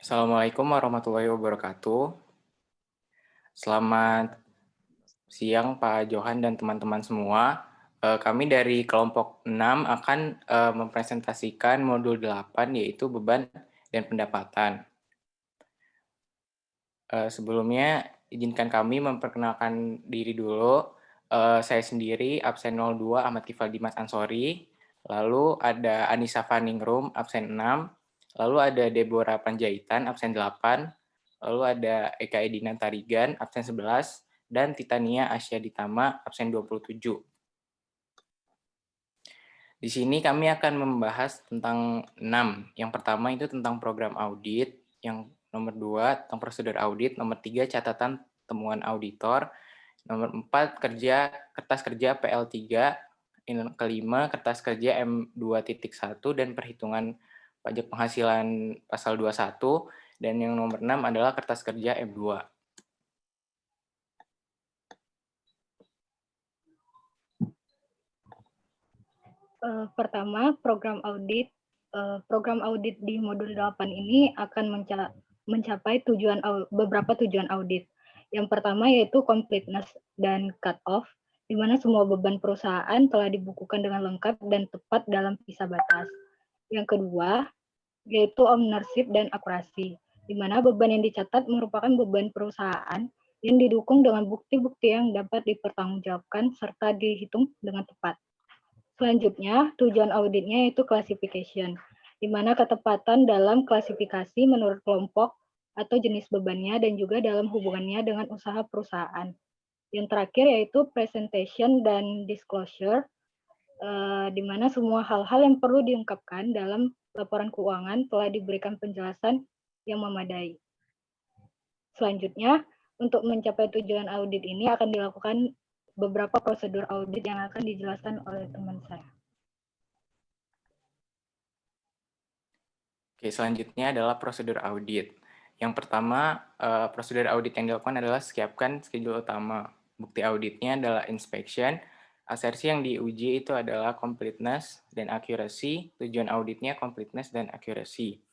Assalamualaikum warahmatullahi wabarakatuh. Selamat siang Pak Johan dan teman-teman semua. Kami dari kelompok 6 akan mempresentasikan modul 8 yaitu beban dan pendapatan. Sebelumnya izinkan kami memperkenalkan diri dulu. Saya sendiri absen 02 Ahmad Kifal Dimas Ansori, lalu ada Anissa Faningrum absen 6, lalu ada Deborah Panjaitan absen 8, lalu ada Eka Edina Tarigan absen 11, dan Titania Asya Ditama absen 27. Di sini kami akan membahas tentang 6. Yang pertama itu tentang program audit, yang nomor 2 tentang prosedur audit, nomor 3 catatan temuan auditor, nomor 4 kertas kerja PL3, yang kelima kertas kerja M2.1 dan perhitungan pajak penghasilan pasal 21, dan yang nomor 6 adalah kertas kerja M2. Pertama, program audit di modul 8 ini akan mencapai beberapa tujuan audit. Yang pertama yaitu completeness dan cut-off, di mana semua beban perusahaan telah dibukukan dengan lengkap dan tepat dalam visa batas. Yang kedua, yaitu ownership dan akurasi, di mana beban yang dicatat merupakan beban perusahaan yang didukung dengan bukti-bukti yang dapat dipertanggungjawabkan serta dihitung dengan tepat. Selanjutnya, tujuan auditnya yaitu classification, di mana ketepatan dalam klasifikasi menurut kelompok atau jenis bebannya dan juga dalam hubungannya dengan usaha perusahaan. Yang terakhir yaitu presentation dan disclosure, di mana semua hal-hal yang perlu diungkapkan dalam laporan keuangan telah diberikan penjelasan yang memadai. Selanjutnya, untuk mencapai tujuan audit ini akan dilakukan beberapa prosedur audit yang akan dijelaskan oleh teman saya. Oke, selanjutnya adalah prosedur audit. Yang pertama, prosedur audit yang dilakukan adalah siapkan schedule utama. Bukti auditnya adalah inspection. Asersi yang diuji itu adalah completeness dan accuracy. Tujuan auditnya completeness dan accuracy.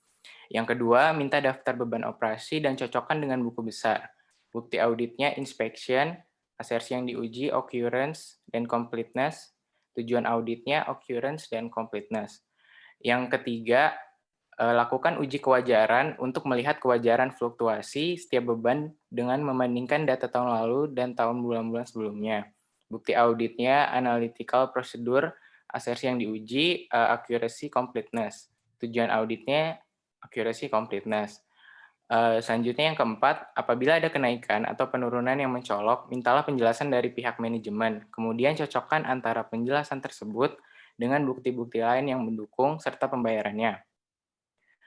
Yang kedua, minta daftar beban operasi dan cocokkan dengan buku besar. Bukti auditnya inspection, asersi yang diuji occurrence dan completeness. Tujuan auditnya occurrence dan completeness. Yang ketiga, lakukan uji kewajaran untuk melihat kewajaran fluktuasi setiap beban dengan membandingkan data tahun lalu dan tahun bulan-bulan sebelumnya. Bukti auditnya analytical procedure, asersi yang diuji, accuracy completeness. Tujuan auditnya accuracy completeness. Selanjutnya yang keempat, apabila ada kenaikan atau penurunan yang mencolok, mintalah penjelasan dari pihak manajemen. Kemudian cocokkan antara penjelasan tersebut dengan bukti-bukti lain yang mendukung serta pembayarannya.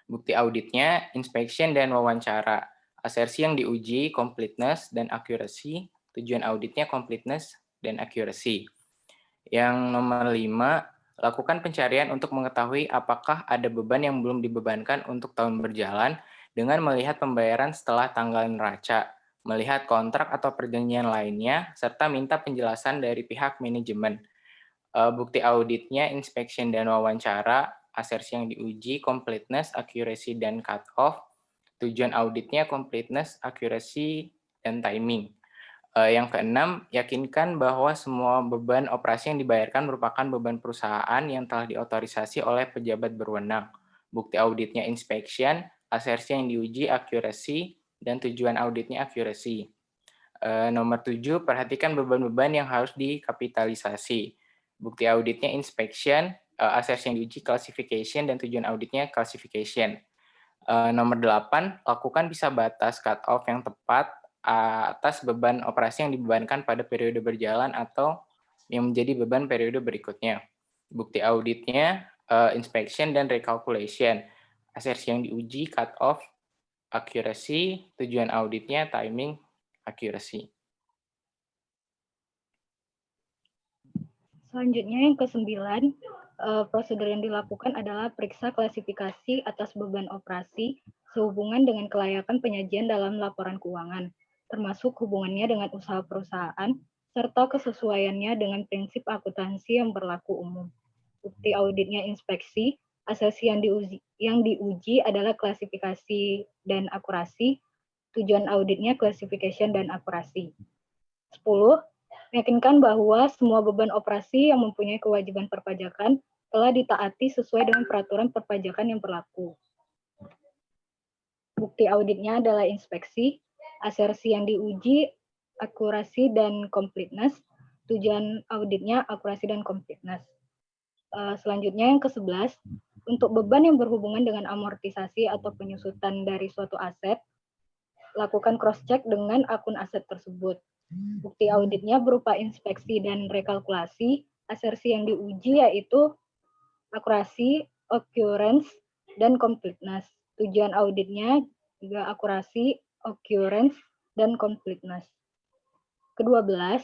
Bukti auditnya, inspection dan wawancara. Asersi yang diuji, completeness dan accuracy. Tujuan auditnya completeness dan accuracy. Yang nomor 5, lakukan pencarian untuk mengetahui apakah ada beban yang belum dibebankan untuk tahun berjalan dengan melihat pembayaran setelah tanggal neraca, melihat kontrak atau perjanjian lainnya, serta minta penjelasan dari pihak manajemen. Bukti auditnya, inspection dan wawancara, asersi yang diuji, completeness, accuracy, dan cut-off. Tujuan auditnya completeness, accuracy, dan timing. Yang keenam, yakinkan bahwa semua beban operasi yang dibayarkan merupakan beban perusahaan yang telah diotorisasi oleh pejabat berwenang. Bukti auditnya inspection, asersi yang diuji, accuracy, dan tujuan auditnya accuracy. Nomor 7, perhatikan beban-beban yang harus dikapitalisasi. Bukti auditnya inspection, asersi yang diuji classification, dan tujuan auditnya classification. Nomor 8, lakukan visa batas cut-off yang tepat atas beban operasi yang dibebankan pada periode berjalan atau yang menjadi beban periode berikutnya. Bukti auditnya inspection dan recalculation. Asersi yang diuji cut-off, accuracy, tujuan auditnya timing, accuracy. Selanjutnya yang ke-9, prosedur yang dilakukan adalah periksa klasifikasi atas beban operasi sehubungan dengan kelayakan penyajian dalam laporan keuangan, termasuk hubungannya dengan usaha perusahaan, serta kesesuaiannya dengan prinsip akuntansi yang berlaku umum. Bukti auditnya inspeksi, Asersi yang diuji adalah klasifikasi dan akurasi. Tujuan auditnya classification dan akurasi. 10. Meyakinkan bahwa semua beban operasi yang mempunyai kewajiban perpajakan telah ditaati sesuai dengan peraturan perpajakan yang berlaku. Bukti auditnya adalah inspeksi, asersi yang diuji, akurasi dan completeness. Tujuan auditnya akurasi dan completeness. Selanjutnya yang ke-11, untuk beban yang berhubungan dengan amortisasi atau penyusutan dari suatu aset, lakukan cross-check dengan akun aset tersebut. Bukti auditnya berupa inspeksi dan rekalkulasi. Asersi yang diuji yaitu akurasi, occurrence, dan completeness. Tujuan auditnya juga akurasi, occurrence, dan completeness. Ke-12,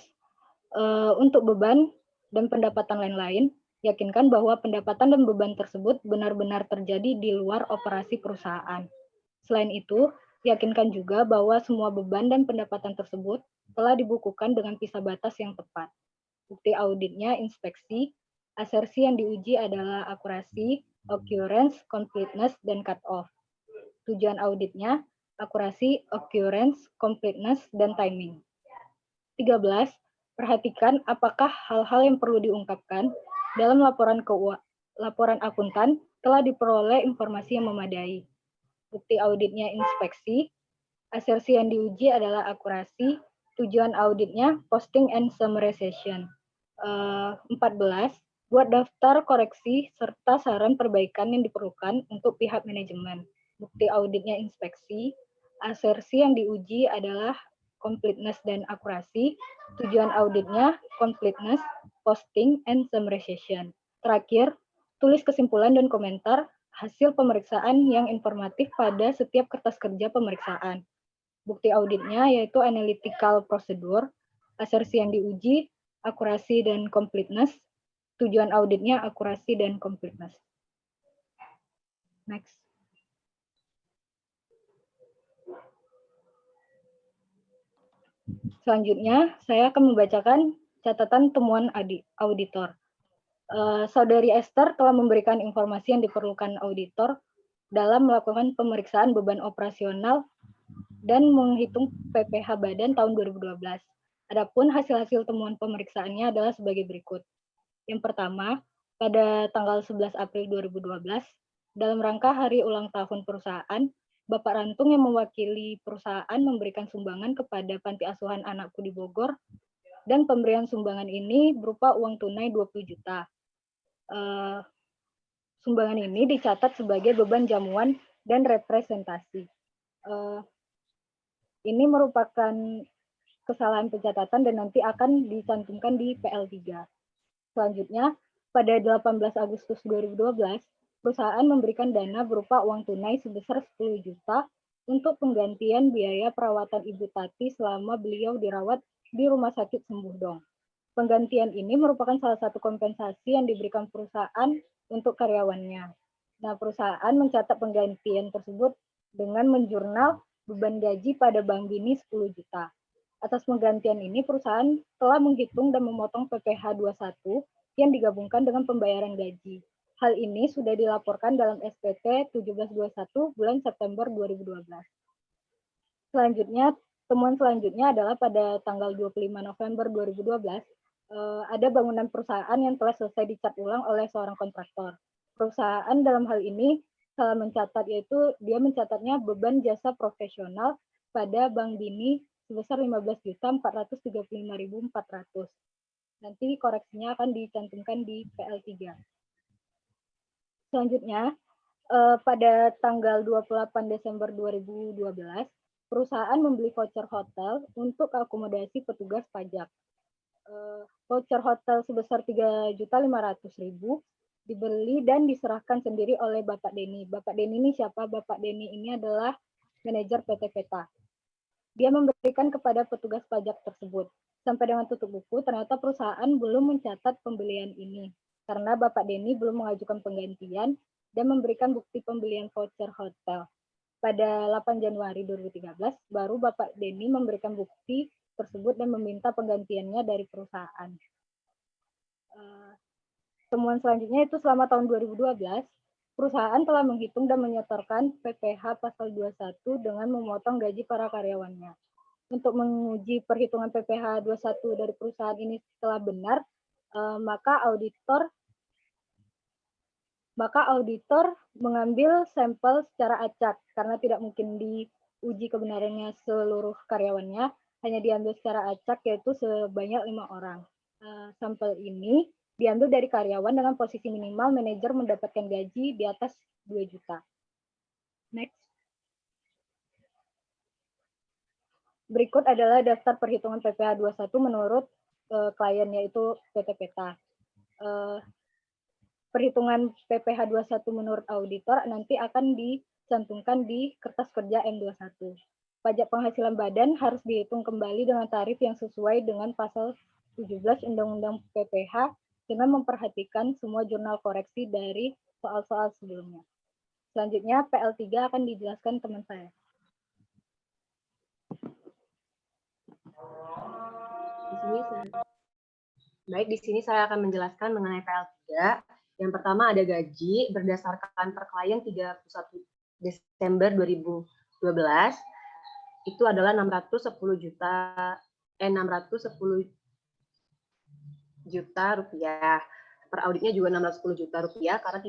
untuk beban dan pendapatan lain-lain, yakinkan bahwa pendapatan dan beban tersebut benar-benar terjadi di luar operasi perusahaan. Selain itu, yakinkan juga bahwa semua beban dan pendapatan tersebut telah dibukukan dengan pisah batas yang tepat. Bukti auditnya inspeksi, asersi yang diuji adalah akurasi, occurrence, completeness, dan cut-off. Tujuan auditnya akurasi, occurrence, completeness, dan timing. 13. Perhatikan apakah hal-hal yang perlu diungkapkan dalam laporan akuntan telah diperoleh informasi yang memadai. Bukti auditnya inspeksi, asersi yang diuji adalah akurasi, tujuan auditnya posting and summarization. 14. Buat daftar koreksi serta saran perbaikan yang diperlukan untuk pihak manajemen. Bukti auditnya inspeksi, asersi yang diuji adalah completeness dan akurasi, tujuan auditnya completeness, posting, and summarization. Terakhir, tulis kesimpulan dan komentar hasil pemeriksaan yang informatif pada setiap kertas kerja pemeriksaan. Bukti auditnya yaitu analytical procedure, asersi yang diuji, akurasi dan completeness, tujuan auditnya akurasi dan completeness. Next. Selanjutnya, saya akan membacakan catatan temuan auditor. Saudari Esther telah memberikan informasi yang diperlukan auditor dalam melakukan pemeriksaan beban operasional dan menghitung PPh badan tahun 2012. Adapun hasil-hasil temuan pemeriksaannya adalah sebagai berikut. Yang pertama, pada tanggal 11 April 2012, dalam rangka hari ulang tahun perusahaan, Bapak Rantung yang mewakili perusahaan memberikan sumbangan kepada Panti Asuhan Anakku di Bogor, dan pemberian sumbangan ini berupa uang tunai 20 juta. Sumbangan ini dicatat sebagai beban jamuan dan representasi. Ini merupakan kesalahan pencatatan dan nanti akan dicantumkan di PL3. Selanjutnya, pada 18 Agustus 2012, perusahaan memberikan dana berupa uang tunai sebesar 10 juta untuk penggantian biaya perawatan Ibu Tati selama beliau dirawat di Rumah Sakit Sembuh Dong. Penggantian ini merupakan salah satu kompensasi yang diberikan perusahaan untuk karyawannya. Nah, perusahaan mencatat penggantian tersebut dengan menjurnal beban gaji pada Bank Bini 10 juta. Atas penggantian ini, perusahaan telah menghitung dan memotong PPh 21 yang digabungkan dengan pembayaran gaji. Hal ini sudah dilaporkan dalam SPT 1721 bulan September 2012. Selanjutnya, temuan selanjutnya adalah pada tanggal 25 November 2012, ada bangunan perusahaan yang telah selesai dicat ulang oleh seorang kontraktor. Perusahaan dalam hal ini salah mencatat, yaitu dia mencatatnya beban jasa profesional pada Bank Bini sebesar 15.435.400. Nanti koreksinya akan dicantumkan di PL3. Selanjutnya, pada tanggal 28 Desember 2012, perusahaan membeli voucher hotel untuk akomodasi petugas pajak. Voucher hotel sebesar 3.500.000 dibeli dan diserahkan sendiri oleh Bapak Denny. Bapak Denny ini siapa? Bapak Denny ini adalah manajer PT Peta. Dia memberikan kepada petugas pajak tersebut. Sampai dengan tutup buku, ternyata perusahaan belum mencatat pembelian ini, karena Bapak Denny belum mengajukan penggantian dan memberikan bukti pembelian voucher hotel. Pada 8 Januari 2013, baru Bapak Denny memberikan bukti tersebut dan meminta penggantiannya dari perusahaan. Temuan selanjutnya itu selama tahun 2012, Perusahaan telah menghitung dan menyetorkan PPh pasal 21 dengan memotong gaji para karyawannya. Untuk menguji perhitungan PPh 21 dari perusahaan ini setelah benar, maka auditor mengambil sampel secara acak karena tidak mungkin diuji kebenarannya seluruh karyawannya, hanya diambil secara acak yaitu sebanyak 5 orang. Sampel ini diambil dari karyawan dengan posisi minimal manajer mendapatkan gaji di atas 2 juta. Next. Berikut adalah daftar perhitungan PPh 21 menurut klien yaitu PT Peta. Perhitungan PPh 21 menurut auditor nanti akan dicantumkan di kertas kerja M21. Pajak penghasilan badan harus dihitung kembali dengan tarif yang sesuai dengan pasal 17 Undang-Undang PPh dengan memperhatikan semua jurnal koreksi dari soal-soal sebelumnya. Selanjutnya PL3 akan dijelaskan teman saya. Di sini saya akan menjelaskan mengenai PL3. Yang pertama ada gaji berdasarkan per klien 31 Desember 2012 itu adalah 610 juta rupiah. Per auditnya juga 610 juta rupiah karena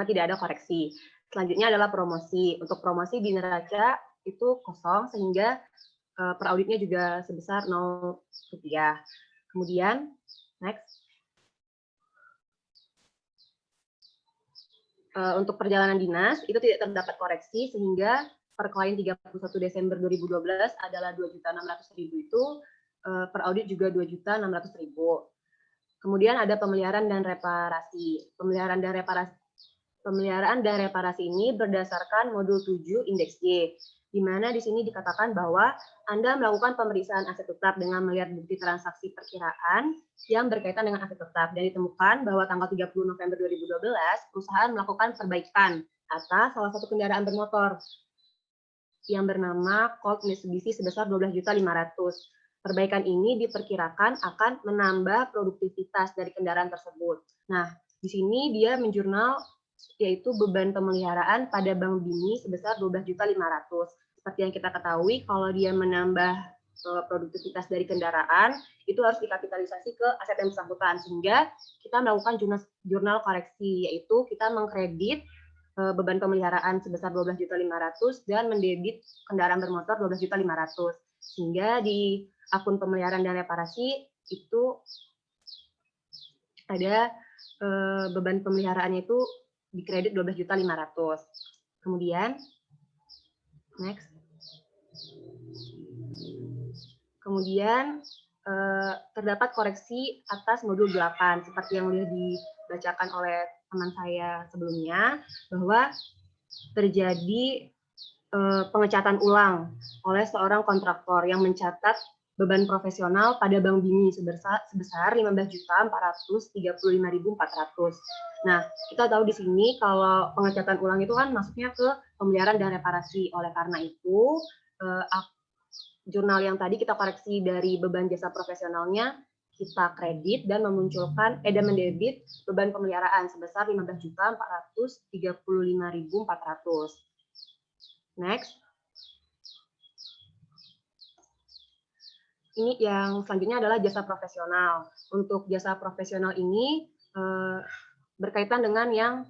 tidak ada koreksi. Selanjutnya adalah promosi. Untuk promosi di neraca itu kosong sehingga per auditnya juga sebesar 0 rupiah. Kemudian next. Untuk perjalanan dinas itu tidak terdapat koreksi sehingga per klien 31 Desember 2012 adalah 2.600.000 itu per audit juga 2.600.000. Kemudian ada pemeliharaan dan reparasi. Pemeliharaan dan reparasi ini berdasarkan modul 7 indeks Y, di mana di sini dikatakan bahwa Anda melakukan pemeriksaan aset tetap dengan melihat bukti transaksi perkiraan yang berkaitan dengan aset tetap dan ditemukan bahwa tanggal 30 November 2012 perusahaan melakukan perbaikan atas salah satu kendaraan bermotor yang bernama Colt Mitsubishi sebesar 12.500.000. Perbaikan ini diperkirakan akan menambah produktivitas dari kendaraan tersebut. Nah, di sini dia menjurnal yaitu beban pemeliharaan pada Bank Bini sebesar 12.500.000. Seperti yang kita ketahui, kalau dia menambah produktivitas dari kendaraan, itu harus dikapitalisasi ke aset yang bersangkutan. Sehingga kita melakukan jurnal koreksi, yaitu kita mengkredit beban pemeliharaan sebesar 12.500.000 dan mendebit kendaraan bermotor 12.500.000. Sehingga di akun pemeliharaan dan reparasi itu ada beban pemeliharaannya itu dikredit 12.500.000. Kemudian next. Kemudian terdapat koreksi atas modul 8 seperti yang sudah dibacakan oleh teman saya sebelumnya, bahwa terjadi pengecatan ulang oleh seorang kontraktor yang mencatat beban profesional pada Bank Bini sebesar 15.435.400. Nah, kita tahu di sini kalau pengecatan ulang itu kan masuknya ke pemeliharaan dan reparasi. Oleh karena itu, jurnal yang tadi kita koreksi dari beban jasa profesionalnya kita kredit dan memunculkan dan mendebit beban pemeliharaan sebesar 15.435.400. Next. Ini yang selanjutnya adalah jasa profesional. Untuk jasa profesional ini berkaitan dengan yang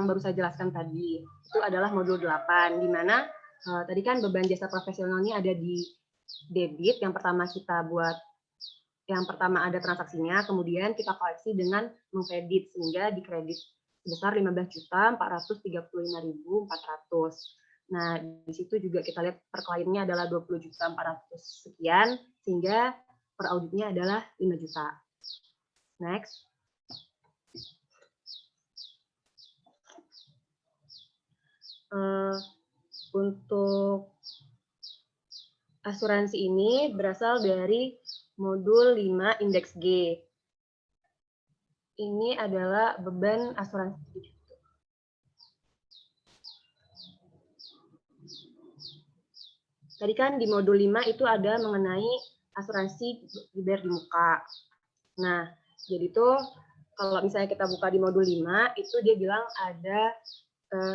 baru saya jelaskan tadi. Itu adalah modul 8, di mana tadi kan beban jasa profesionalnya ada di debit. Yang pertama ada transaksinya, kemudian kita koleksi dengan mengkredit, sehingga dikredit sebesar 15.435.400. Nah, di situ juga kita lihat per kliennya adalah 20.400 sekian, sehingga per auditnya adalah 5 juta. Next. Untuk asuransi ini berasal dari modul 5 indeks G. Ini adalah beban asuransi. Tadi kan di modul 5 itu ada mengenai asuransi dibayar di muka. Nah, jadi itu kalau misalnya kita buka di modul 5, itu dia bilang ada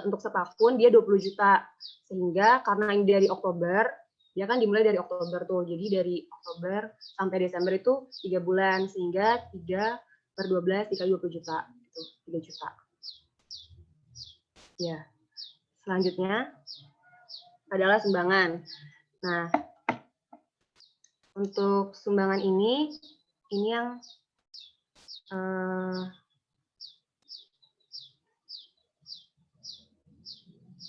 untuk setahun dia 20 juta. Sehingga karena ini dari Oktober, dia kan dimulai dari Oktober tuh. Jadi dari Oktober sampai Desember itu 3 bulan. Sehingga 3/12 dikali 20 juta. Itu 3 juta. Ya. Selanjutnya adalah sumbangan. Nah, untuk sumbangan ini yang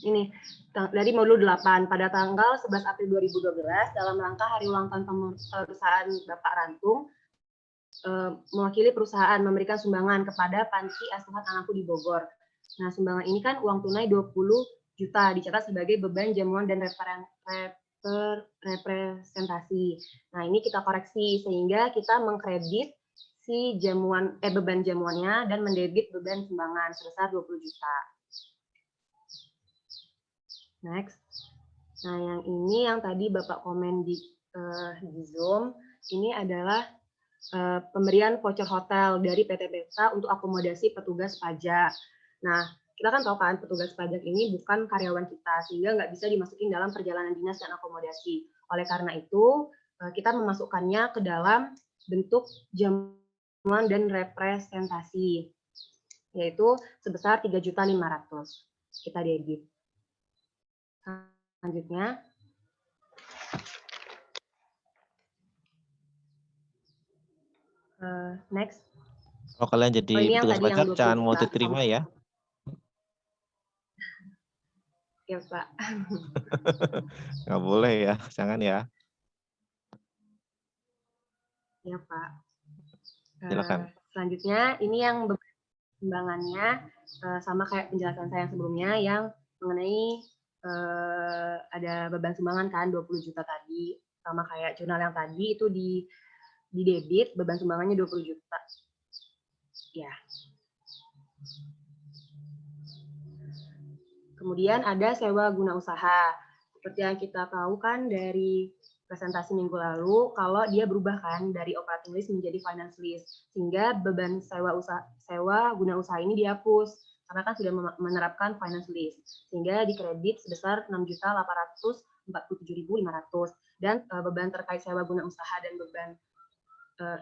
ini dari modul 8 pada tanggal 11 April 2012 dalam rangka hari ulang tahun perusahaan Bapak Rantung, mewakili perusahaan memberikan sumbangan kepada Panti Asuhan Anakku di Bogor. Nah, sumbangan ini kan uang tunai 20 juta dicatat sebagai beban jamuan dan representasi. Nah, ini kita koreksi sehingga kita mengkredit si beban jamuannya dan mendebit beban sumbangan sebesar 20 juta. Next. Nah, yang ini yang tadi Bapak komen di Zoom, ini adalah pemberian voucher hotel dari PT Peta untuk akomodasi petugas pajak. Nah, kita kan tahu kan petugas pajak ini bukan karyawan kita, sehingga nggak bisa dimasukin dalam perjalanan dinas dan akomodasi. Oleh karena itu, kita memasukkannya ke dalam bentuk jamuan dan representasi, yaitu sebesar 3.500.000. Kita debit. Selanjutnya, next. Kalau kalian jadi petugas pajak, jangan mau juta diterima ya. Ya, Pak. Nggak boleh ya, jangan ya. Ya, Pak. Silakan. Selanjutnya, ini yang sumbangannya sama kayak penjelasan saya yang sebelumnya yang mengenai ada beban sumbangan kan 20 juta tadi, sama kayak jurnal yang tadi itu di debit, beban sumbangannya 20 juta. Ya. Kemudian ada sewa guna usaha. Seperti yang kita tahu kan dari presentasi minggu lalu, kalau dia berubah kan dari operating list menjadi finance list, sehingga beban sewa guna usaha ini dihapus karena kan sudah menerapkan finance list, sehingga dikredit sebesar 6.847.500. Dan beban terkait sewa guna usaha dan beban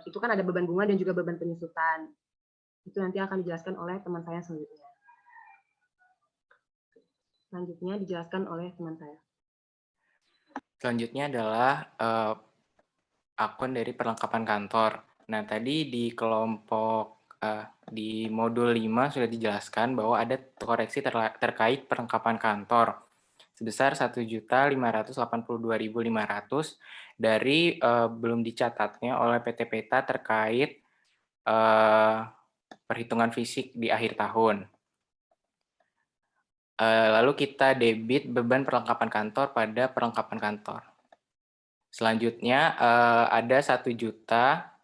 itu kan ada beban bunga dan juga beban penyusutan. Itu nanti akan dijelaskan oleh teman saya selanjutnya. Selanjutnya dijelaskan oleh teman saya. Selanjutnya adalah akun dari perlengkapan kantor. Nah, tadi di kelompok di modul 5 sudah dijelaskan bahwa ada koreksi terkait perlengkapan kantor sebesar 1.582.500 dari belum dicatatnya oleh PT Peta terkait perhitungan fisik di akhir tahun. Lalu kita debit beban perlengkapan kantor pada perlengkapan kantor. Selanjutnya ada 1 juta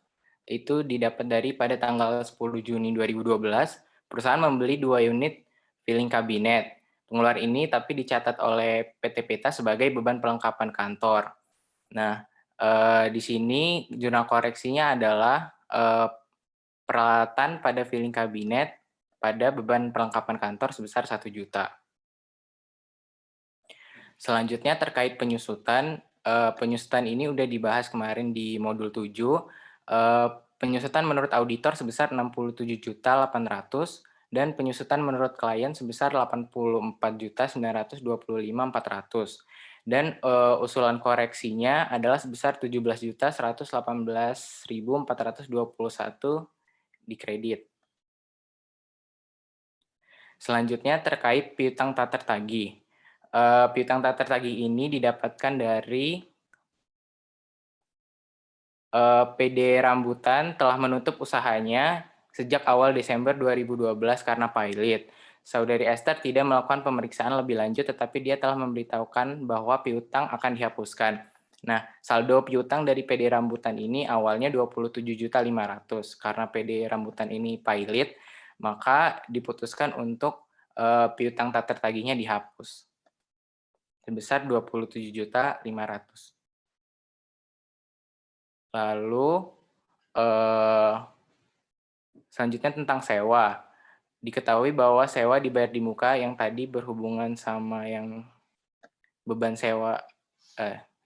itu didapat dari pada tanggal 10 Juni 2012, perusahaan membeli 2 unit filing kabinet. Pengeluaran ini tapi dicatat oleh PT Peta sebagai beban perlengkapan kantor. Nah, di sini jurnal koreksinya adalah peralatan pada filing kabinet pada beban perlengkapan kantor sebesar 1 juta. Selanjutnya terkait penyusutan, penyusutan ini udah dibahas kemarin di modul 7. Penyusutan menurut auditor sebesar 67.800 dan penyusutan menurut klien sebesar 84.925.400. Dan usulan koreksinya adalah sebesar 17.118.421 dikredit. Selanjutnya terkait piutang tak tertagih. Piutang tak tertagih ini didapatkan dari PD Rambutan telah menutup usahanya sejak awal Desember 2012 karena pilot. Saudari Esther tidak melakukan pemeriksaan lebih lanjut, tetapi dia telah memberitahukan bahwa piutang akan dihapuskan. Nah, saldo piutang dari PD Rambutan ini awalnya 27.500.000. Karena PD Rambutan ini pilot, maka diputuskan untuk piutang tak tertagihnya dihapus sebesar 27.500.000. Lalu Selanjutnya tentang sewa. Diketahui bahwa sewa dibayar di muka yang tadi berhubungan sama yang beban sewa,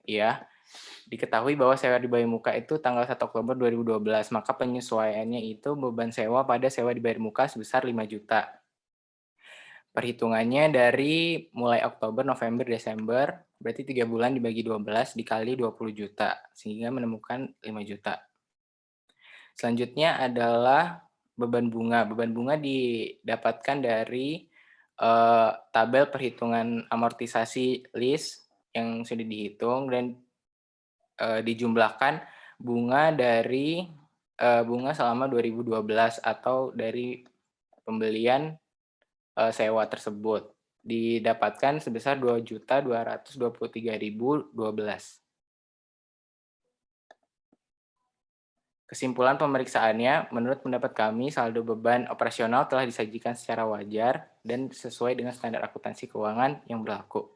iya. Diketahui bahwa sewa dibayar muka itu tanggal 1 Oktober 2012, maka penyesuaiannya itu beban sewa pada sewa dibayar muka sebesar 5 juta. Perhitungannya dari mulai Oktober, November, Desember, berarti 3 bulan dibagi 12 dikali 20 juta, sehingga menemukan 5 juta. Selanjutnya adalah beban bunga. Beban bunga didapatkan dari tabel perhitungan amortisasi lease yang sudah dihitung dan dijumlahkan bunga dari bunga selama 2012 atau dari pembelian sewa tersebut. Didapatkan sebesar 2.223.012. Kesimpulan pemeriksaannya, menurut pendapat kami, saldo beban operasional telah disajikan secara wajar dan sesuai dengan standar akuntansi keuangan yang berlaku.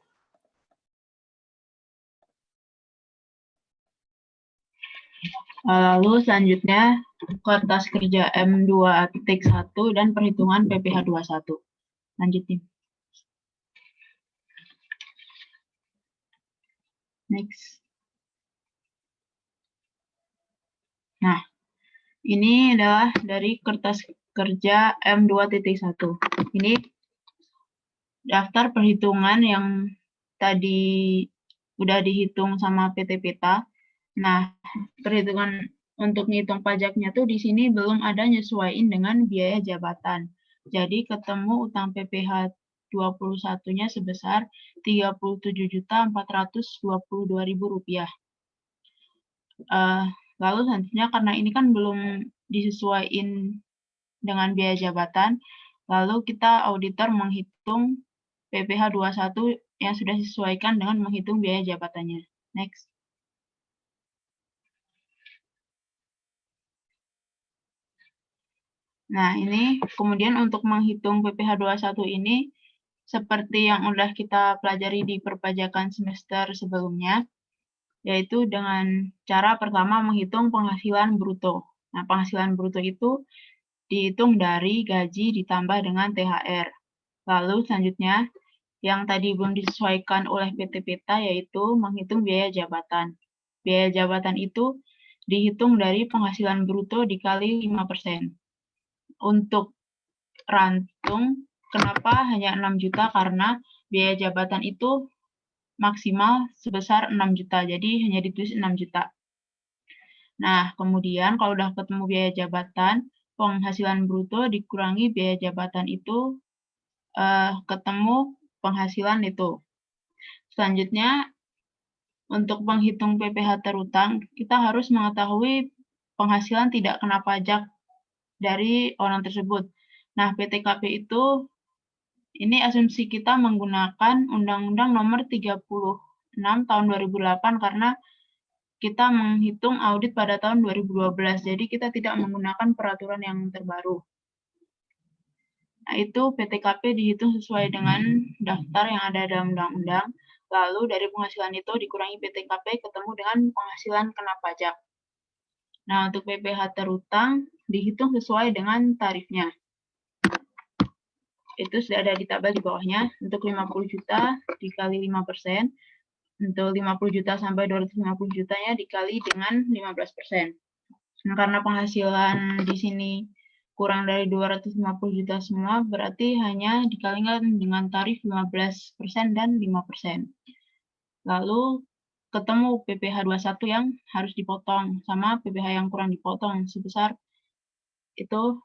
Lalu selanjutnya kertas kerja M2.1 dan perhitungan PPh 21. Lanjutin. Next. Nah, ini adalah dari kertas kerja M2.1. Ini daftar perhitungan yang tadi udah dihitung sama PT Peta. Nah, perhitungan untuk ngitung pajaknya tuh di sini belum ada nyesuaiin dengan biaya jabatan. Jadi ketemu utang PPh 21-nya sebesar Rp37.422.000. Lalu selanjutnya karena ini kan belum disesuaikan dengan biaya jabatan, lalu kita auditor menghitung PPh 21 yang sudah disesuaikan dengan menghitung biaya jabatannya. Next. Nah, ini kemudian untuk menghitung PPh 21 ini seperti yang udah kita pelajari di perpajakan semester sebelumnya, yaitu dengan cara pertama menghitung penghasilan bruto. Nah, penghasilan bruto itu dihitung dari gaji ditambah dengan THR. Lalu selanjutnya, yang tadi belum disesuaikan oleh PT Peta yaitu menghitung biaya jabatan. Biaya jabatan itu dihitung dari penghasilan bruto dikali 5%. Untuk rantung, kenapa hanya 6 juta? Karena biaya jabatan itu maksimal sebesar 6 juta, jadi hanya ditulis 6 juta. Nah, kemudian kalau udah ketemu biaya jabatan, penghasilan bruto dikurangi biaya jabatan itu ketemu penghasilan itu. Selanjutnya, untuk menghitung PPh terutang, kita harus mengetahui penghasilan tidak kena pajak dari orang tersebut. Nah, PTKP itu, ini asumsi kita menggunakan Undang-Undang Nomor 36 Tahun 2008 karena kita menghitung audit pada tahun 2012, jadi kita tidak menggunakan peraturan yang terbaru. Nah, itu PTKP dihitung sesuai dengan daftar yang ada dalam undang-undang. Lalu dari penghasilan itu dikurangi PTKP ketemu dengan penghasilan kena pajak. Nah, untuk PPh terutang dihitung sesuai dengan tarifnya. Itu sudah ada di tabel di bawahnya. Untuk 50 juta dikali 5%. Untuk 50 juta sampai 250 jutanya dikali dengan 15%. Nah, karena penghasilan di sini kurang dari 250 juta semua, berarti hanya dikalikan dengan tarif 15% dan 5%. Lalu ketemu PPh 21 yang harus dipotong sama PPh yang kurang dipotong sebesar itu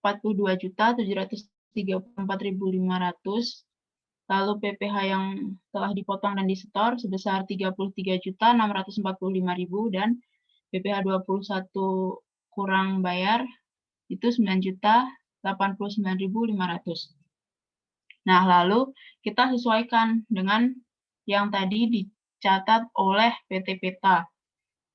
42.734.500. Lalu PPh yang telah dipotong dan disetor sebesar 33.645.000 dan PPh 21 kurang bayar itu 9.089.500. Nah, lalu kita sesuaikan dengan yang tadi dicatat oleh PT Peta.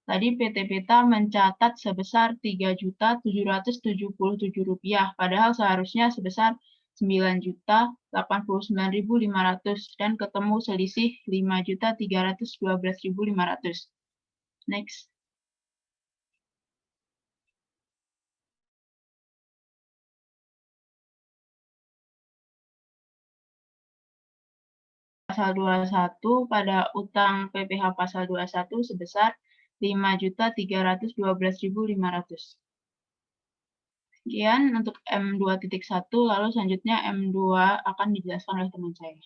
Tadi PT Peta mencatat sebesar Rp3.777.000, padahal seharusnya sebesar Rp9.089.500 dan ketemu selisih Rp5.312.500. Next. pasal 21 pada utang PPh pasal 21 sebesar 5.312.500. Sekian untuk M2.1, lalu selanjutnya M2 akan dijelaskan oleh teman saya.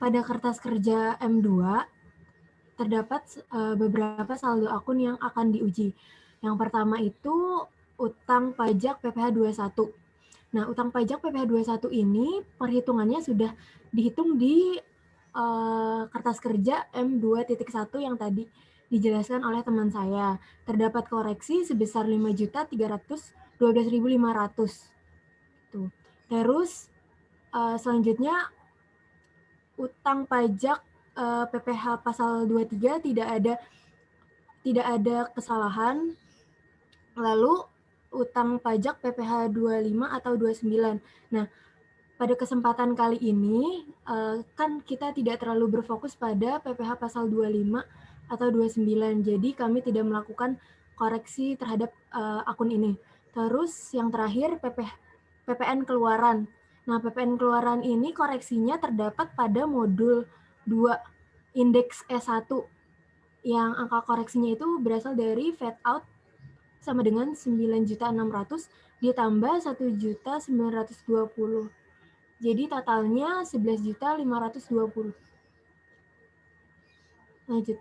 Pada kertas kerja M2, terdapat beberapa saldo akun yang akan diuji. Yang pertama itu utang pajak PPh 21. Nah, utang pajak PPh 21 ini perhitungannya sudah dihitung di kertas kerja M2.1 yang tadi dijelaskan oleh teman saya. Terdapat koreksi sebesar 5.312.500. Tuh. Terus selanjutnya utang pajak PPh pasal 23 tidak ada kesalahan. Lalu utang pajak PPh 25 atau 29. Nah, pada kesempatan kali ini kan kita tidak terlalu berfokus pada PPh pasal 25 atau 29. Jadi kami tidak melakukan koreksi terhadap akun ini. Terus yang terakhir PPN keluaran. Nah, PPN keluaran ini koreksinya terdapat pada modul 2 indeks S1 yang angka koreksinya itu berasal dari fade out sama dengan 9.600 ditambah 1.920. Jadi totalnya 11.520. Lanjut.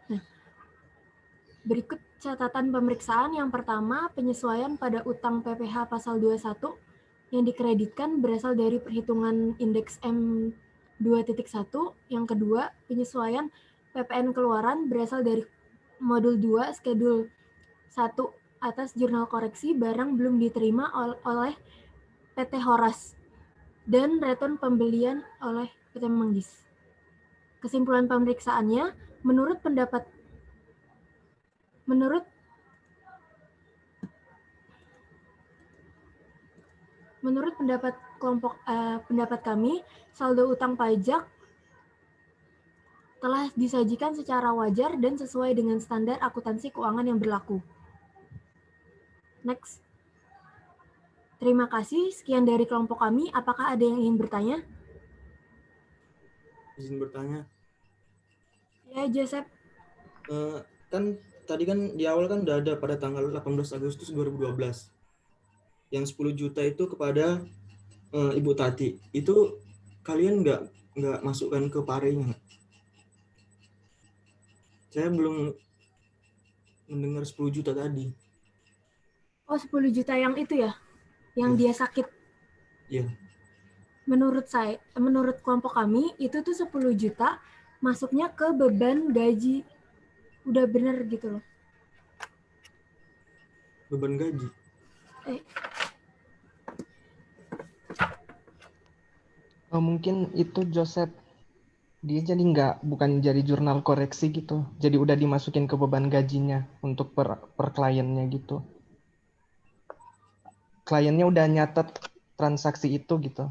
Nah, berikut catatan pemeriksaan. Yang pertama, penyesuaian pada utang PPh pasal 21 yang dikreditkan berasal dari perhitungan indeks M2.1. Yang kedua, penyesuaian PPN keluaran berasal dari modul 2 schedule 1 atas jurnal koreksi barang belum diterima oleh PT Horas dan return pembelian oleh PT Manggis. Kesimpulan pemeriksaannya, menurut pendapat pendapat kami, saldo utang pajak telah disajikan secara wajar dan sesuai dengan standar akuntansi keuangan yang berlaku. Next. Terima kasih. Sekian dari kelompok kami. Apakah ada yang ingin bertanya? Izin bertanya. Ya, Joseph. Kan tadi kan di awal kan udah ada pada tanggal 18 Agustus 2012. Yang 10 juta itu kepada Ibu Tati. Itu kalian nggak masukkan ke parenya? Saya belum mendengar 10 juta tadi. Oh, 10 juta yang itu ya? Yang dia sakit. Iya. Menurut kelompok kami, itu tuh 10 juta masuknya ke beban gaji. Udah bener gitu loh. Beban gaji? Mungkin itu Joseph. Dia jadi bukan jadi jurnal koreksi gitu. Jadi udah dimasukin ke beban gajinya untuk per kliennya gitu. Kliennya udah nyatet transaksi itu gitu.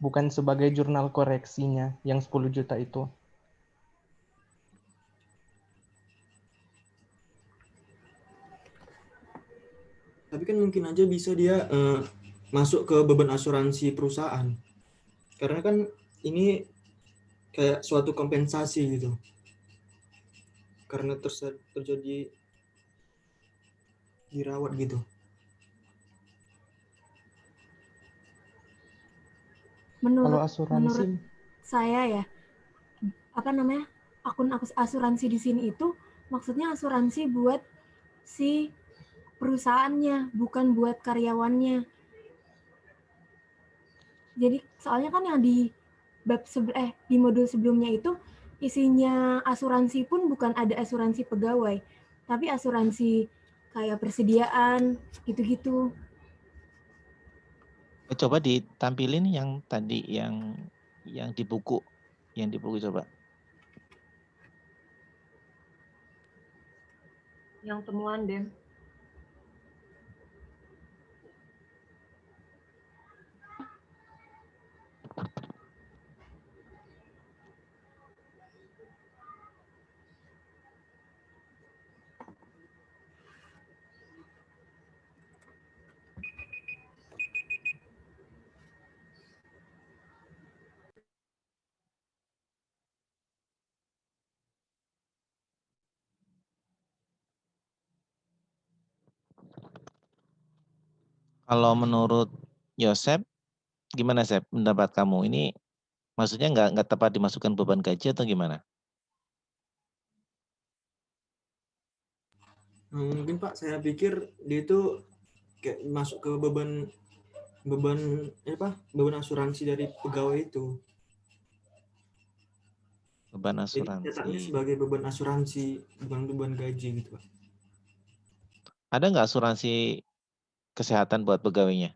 Bukan sebagai jurnal koreksinya yang 10 juta itu. Tapi kan mungkin aja bisa dia masuk ke beban asuransi perusahaan. Karena kan ini kayak suatu kompensasi gitu. Karena terjadi dirawat gitu. Kalau asuransi, menurut saya ya, akun asuransi di sini itu maksudnya asuransi buat si perusahaannya, bukan buat karyawannya. Jadi soalnya kan yang di di modul sebelumnya itu isinya asuransi pun bukan ada asuransi pegawai, tapi asuransi kayak persediaan gitu-gitu. Coba ditampilin yang tadi yang di buku, coba. Yang temuan, Dem. Kalau menurut Yosep, gimana Sep pendapat kamu? Ini maksudnya nggak tepat dimasukkan beban gaji atau gimana? Mungkin Pak, saya pikir dia itu kayak masuk ke beban asuransi dari pegawai itu. Beban Jadi catatnya asuransi. sebagai beban asuransi, bukan beban gaji gitu Pak. Ada nggak asuransi kesehatan buat pegawainya?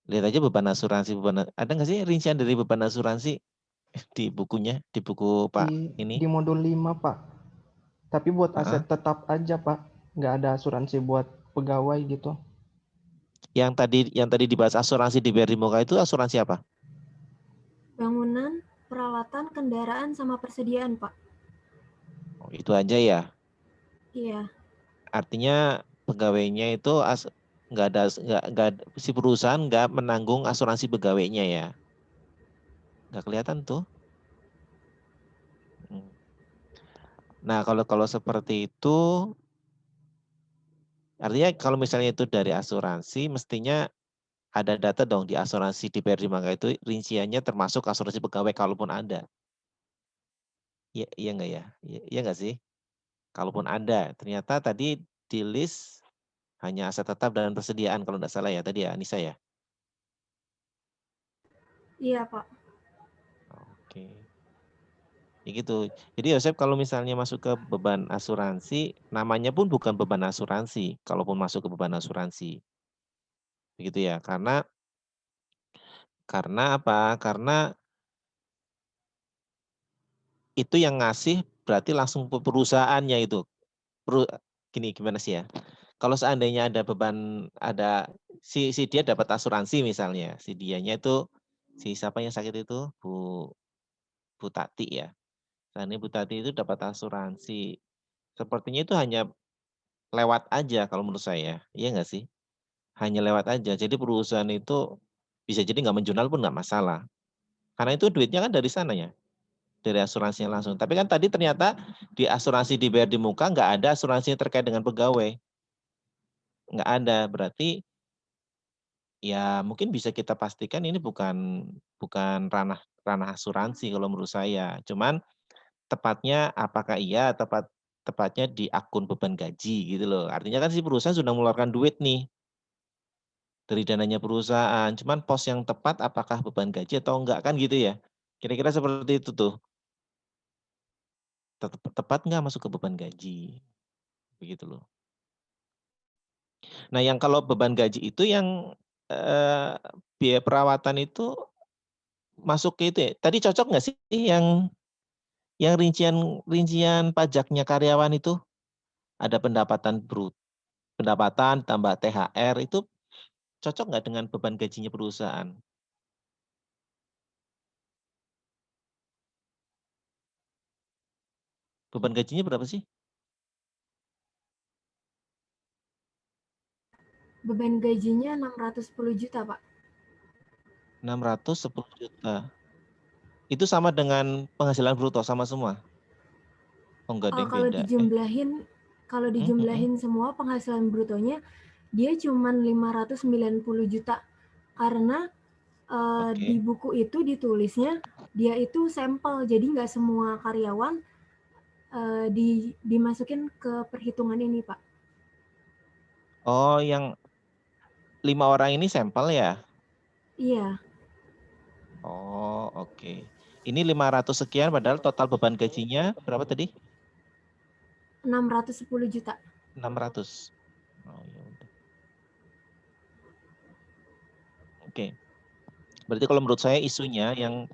Lihat aja beban asuransi, ada nggak sih rincian dari beban asuransi di bukunya, di buku Pak ini? Di modul 5, Pak. Tapi buat Heeh. aset tetap aja, Pak. Nggak ada asuransi buat pegawai gitu. Yang tadi dibahas asuransi di BRI Muka itu asuransi apa? Bangunan, peralatan, kendaraan, sama persediaan, Pak. Oh, itu aja ya. Iya. Artinya pegawainya itu si perusahaan nggak menanggung asuransi pegawainya ya. Nggak kelihatan tuh. Nah, kalau seperti itu, artinya kalau misalnya itu dari asuransi, mestinya ada data dong di asuransi di BRI Mangga itu rinciannya termasuk asuransi pegawai kalaupun ada. Iya, iya nggak ya? Iya nggak sih? Kalaupun ada, ternyata tadi di list hanya aset tetap dan persediaan kalau nggak salah ya tadi ya, Anissa ya. Iya, Pak. Oke. Ya gitu. Jadi Yosep kalau misalnya masuk ke beban asuransi, namanya pun bukan beban asuransi, kalaupun masuk ke beban asuransi. Begitu ya, karena apa? Karena itu yang ngasih berarti langsung perusahaannya itu. Gini gimana sih ya? Kalau seandainya ada beban, ada si dia dapat asuransi misalnya, si dianya itu si siapa yang sakit itu Bu Tati ya. Seandainya Bu Tati itu dapat asuransi, sepertinya itu hanya lewat aja kalau menurut saya, iya nggak sih? Hanya lewat aja. Jadi perusahaan itu bisa jadi nggak menjurnal pun nggak masalah. Karena itu duitnya kan dari sana ya, dari asuransinya langsung. Tapi kan tadi ternyata di asuransi dibayar di muka nggak ada asuransi terkait dengan pegawai. Nggak ada, berarti ya mungkin bisa kita pastikan ini bukan ranah asuransi kalau menurut saya. Cuman tepatnya apakah iya tepatnya di akun beban gaji gitu loh. Artinya kan si perusahaan sudah mengeluarkan duit nih dari dananya perusahaan. Cuman pos yang tepat apakah beban gaji atau enggak kan gitu ya. Kira-kira seperti itu tuh. Tepat nggak masuk ke beban gaji. Begitu loh. Nah yang kalau beban gaji itu yang biaya perawatan itu masuk ke itu ya. Tadi cocok nggak sih yang rincian pajaknya karyawan itu ada pendapatan tambah THR itu cocok nggak dengan beban gajinya perusahaan? Beban gajinya berapa sih? Beban gajinya 610 juta, Pak. 610 juta. Itu sama dengan penghasilan bruto sama semua? Oh enggak ada yang Kalau beda. dijumlahin semua penghasilan brutonya, dia cuma 590 juta. Karena di buku itu ditulisnya dia itu sampel, jadi nggak semua karyawan dimasukin ke perhitungan ini, Pak. Oh, yang 5 orang ini sampel ya? Iya. Oh, oke. Ini 500 sekian padahal total beban gajinya berapa tadi? 610 juta. 600. Oh, ya udah. Oke. Berarti kalau menurut saya isunya yang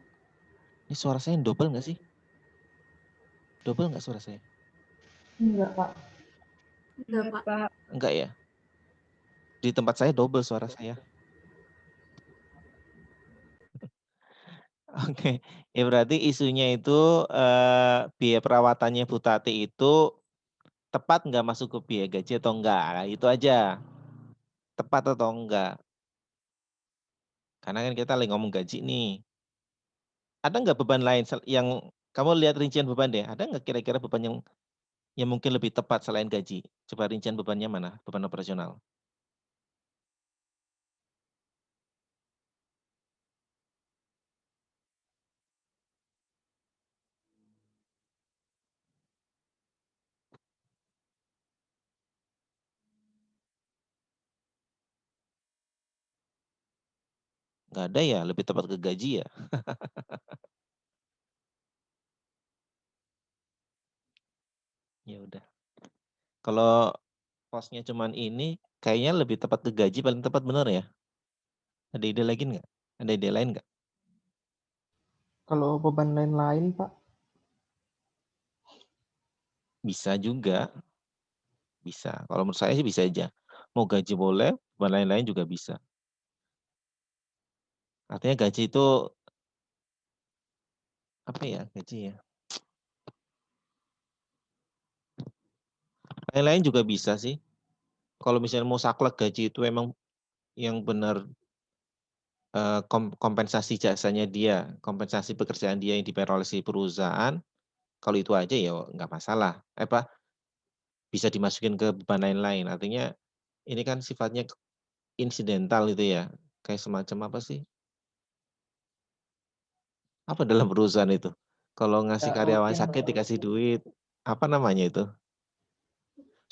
ini suara saya double nggak sih? Double nggak suara saya? Enggak, Pak. Enggak, Pak. Enggak ya? Di tempat saya double suara saya. Oke, ya berarti isunya itu biaya perawatannya Bu Tati itu tepat nggak masuk ke biaya gaji atau enggak? Itu aja. Tepat atau enggak? Karena kan kita lagi ngomong gaji nih. Ada nggak beban lain yang Kamu lihat rincian beban deh. Ada nggak kira-kira beban yang mungkin lebih tepat selain gaji? Coba rincian bebannya mana? Beban operasional. Nggak ada ya, lebih tepat ke gaji ya. Ya udah. Kalau kosnya cuman ini, kayaknya lebih tepat ke gaji paling tepat, bener ya? Ada ide lagi nggak? Ada ide lain nggak? Kalau beban lain-lain, Pak, Bisa juga, bisa. Kalau menurut saya sih bisa aja. Mau gaji boleh, beban lain-lain juga bisa. Artinya gaji itu apa ya, gaji ya? Lain-lain juga bisa sih. Kalau misalnya mau saklek gaji itu emang yang benar kompensasi jasanya dia, kompensasi pekerjaan dia yang dibayar oleh si perusahaan, kalau itu aja ya nggak masalah. Apa bisa dimasukin ke beban lain-lain. Artinya ini kan sifatnya insidental itu ya. Kayak semacam apa sih? Apa dalam perusahaan itu? Kalau ngasih ya karyawan rutin lah, sakit Pak. dikasih duit, apa namanya itu?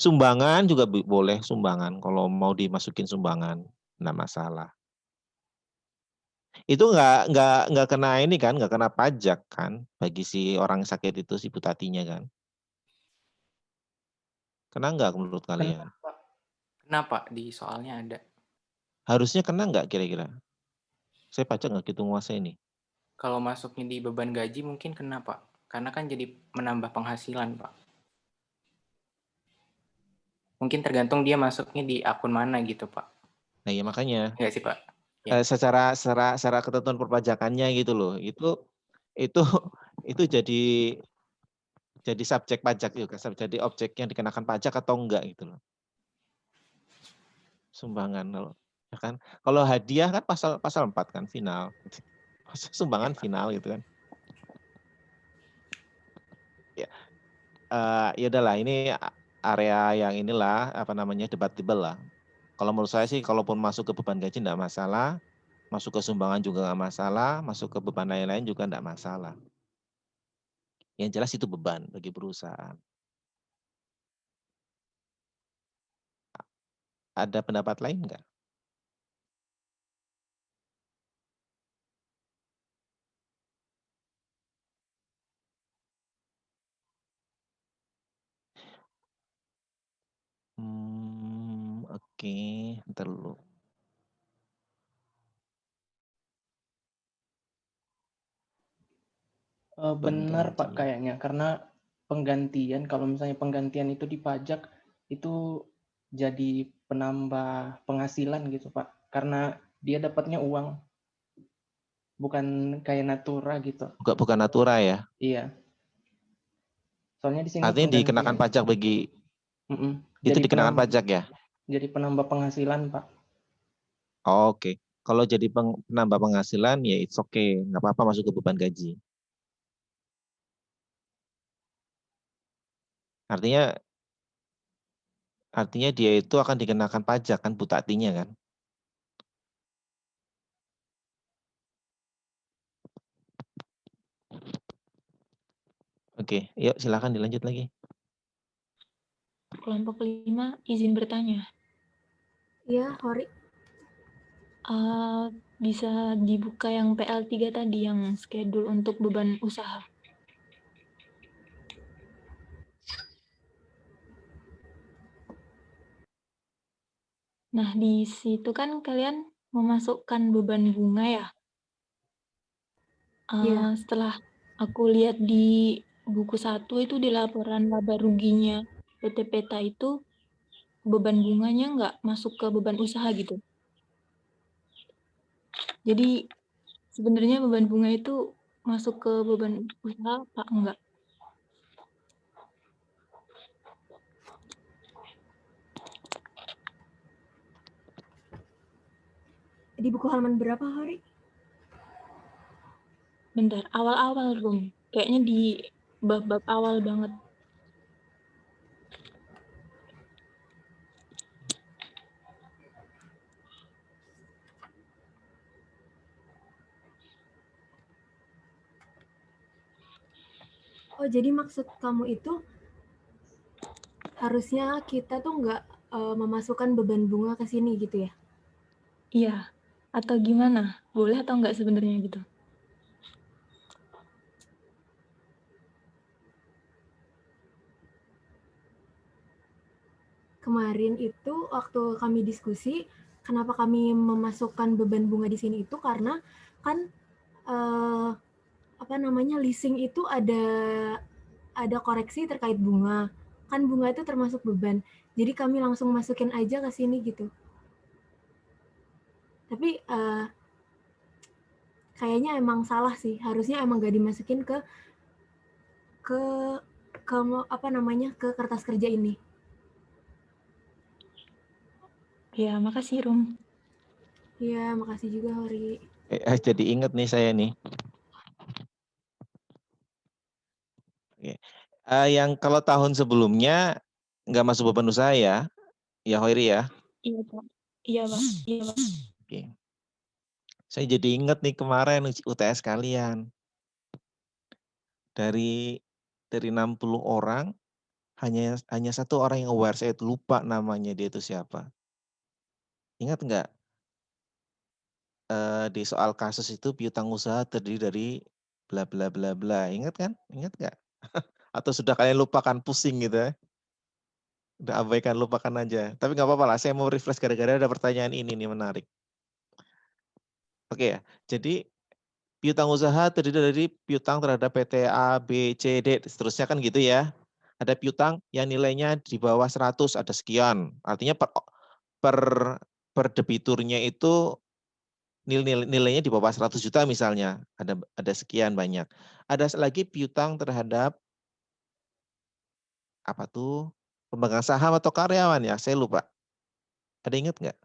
Sumbangan juga boleh sumbangan. Kalau mau dimasukin sumbangan, nggak masalah. Itu nggak kena ini kan, nggak kena pajak kan, bagi si orang sakit itu, si butatinya kan. Kena nggak menurut Kena, kalian? Pak. Kenapa di soalnya ada? Harusnya kena nggak kira-kira? Saya pajak nggak gitu nguasai ini. Kalau masuknya di beban gaji mungkin kena, Pak. Karena kan jadi menambah penghasilan, Pak. Mungkin tergantung dia masuknya di akun mana gitu, Pak. Nah ya makanya Enggak sih, Pak? Ya. secara ketentuan perpajakannya gitu loh, itu itu jadi subjek pajak juga, jadi objek yang dikenakan pajak atau enggak gitu loh. Sumbangan loh, ya kan? Kalau hadiah kan pasal 4 kan final. Sumbangan final gitu kan. Ya, ya udahlah, ini area yang inilah apa namanya debatable lah. Kalau menurut saya sih, kalaupun masuk ke beban gaji enggak masalah, masuk ke sumbangan juga enggak masalah, masuk ke beban lain-lain juga enggak masalah. Yang jelas itu beban bagi perusahaan. Ada pendapat lain enggak? Oke, ntar dulu. Benar, Pak, Gaji. kayaknya. Karena penggantian, kalau misalnya penggantian itu dipajak, itu jadi penambah penghasilan gitu, Pak. Karena dia dapatnya uang, bukan kayak natura gitu. Bukan natura ya. Iya. Soalnya di sini Artinya dikenakan penggantian. pajak bagi itu Jadi dikenakan pajak ya. jadi penambah penghasilan, Pak. Oke. Kalau jadi penambah penghasilan ya it's okay, nggak apa-apa masuk ke beban gaji. Artinya dia itu akan dikenakan pajak kan, butatinya kan. Oke, yuk silakan dilanjut lagi. Kelompok 5, izin bertanya. Iya, Hori. Bisa dibuka yang PL3 tadi, yang schedule untuk beban usaha. Nah, di situ kan kalian memasukkan beban bunga ya. Iya. Setelah aku lihat di buku 1 itu di laporan laba ruginya PT Peta itu, beban bunganya nggak masuk ke beban usaha gitu. Jadi sebenarnya beban bunga itu masuk ke beban usaha apa enggak? Di buku halaman berapa, Hori? Bentar, awal-awal dong. Kayaknya di bab-bab awal banget. Oh, jadi maksud kamu itu harusnya kita tuh nggak memasukkan beban bunga ke sini gitu ya? Iya. Atau gimana? Boleh atau enggak sebenarnya gitu? Kemarin itu waktu kami diskusi, kenapa kami memasukkan beban bunga di sini itu karena kan apa namanya, leasing itu ada koreksi terkait bunga. Kan bunga itu termasuk beban. Jadi kami langsung masukin aja ke sini gitu. Tapi kayaknya emang salah sih. Harusnya emang gak dimasukin ke apa namanya, ke kertas kerja ini. Ya, makasih Rum. Iya, makasih juga Hori. Jadi ingat nih saya nih. Oke. Yang kalau tahun sebelumnya nggak masuk beban usaha ya Hoiri ya. Iya, Pak. Iya, Pak. Iya, Pak. Oke. Saya jadi ingat nih kemarin UTS kalian. Dari 60 orang hanya satu orang yang aware, saya lupa namanya dia itu siapa. Ingat nggak? Di soal kasus itu piutang usaha terdiri dari bla bla bla bla. Ingat kan? Ingat nggak? Atau sudah kalian lupakan, pusing gitu ya? Udah abaikan, lupakan aja. Tapi nggak apa-apa lah, saya mau refresh gara-gara ada pertanyaan ini nih menarik. Oke ya, jadi piutang usaha terdiri dari piutang terhadap PT A, B, C, D, seterusnya kan gitu ya. Ada piutang yang nilainya di bawah 100, ada sekian. Artinya per debiturnya itu nilainya di bawah 100 juta misalnya, ada sekian banyak. Ada lagi piutang terhadap apa tuh? Pemegang saham atau karyawan ya, saya lupa. Ada ingat nggak?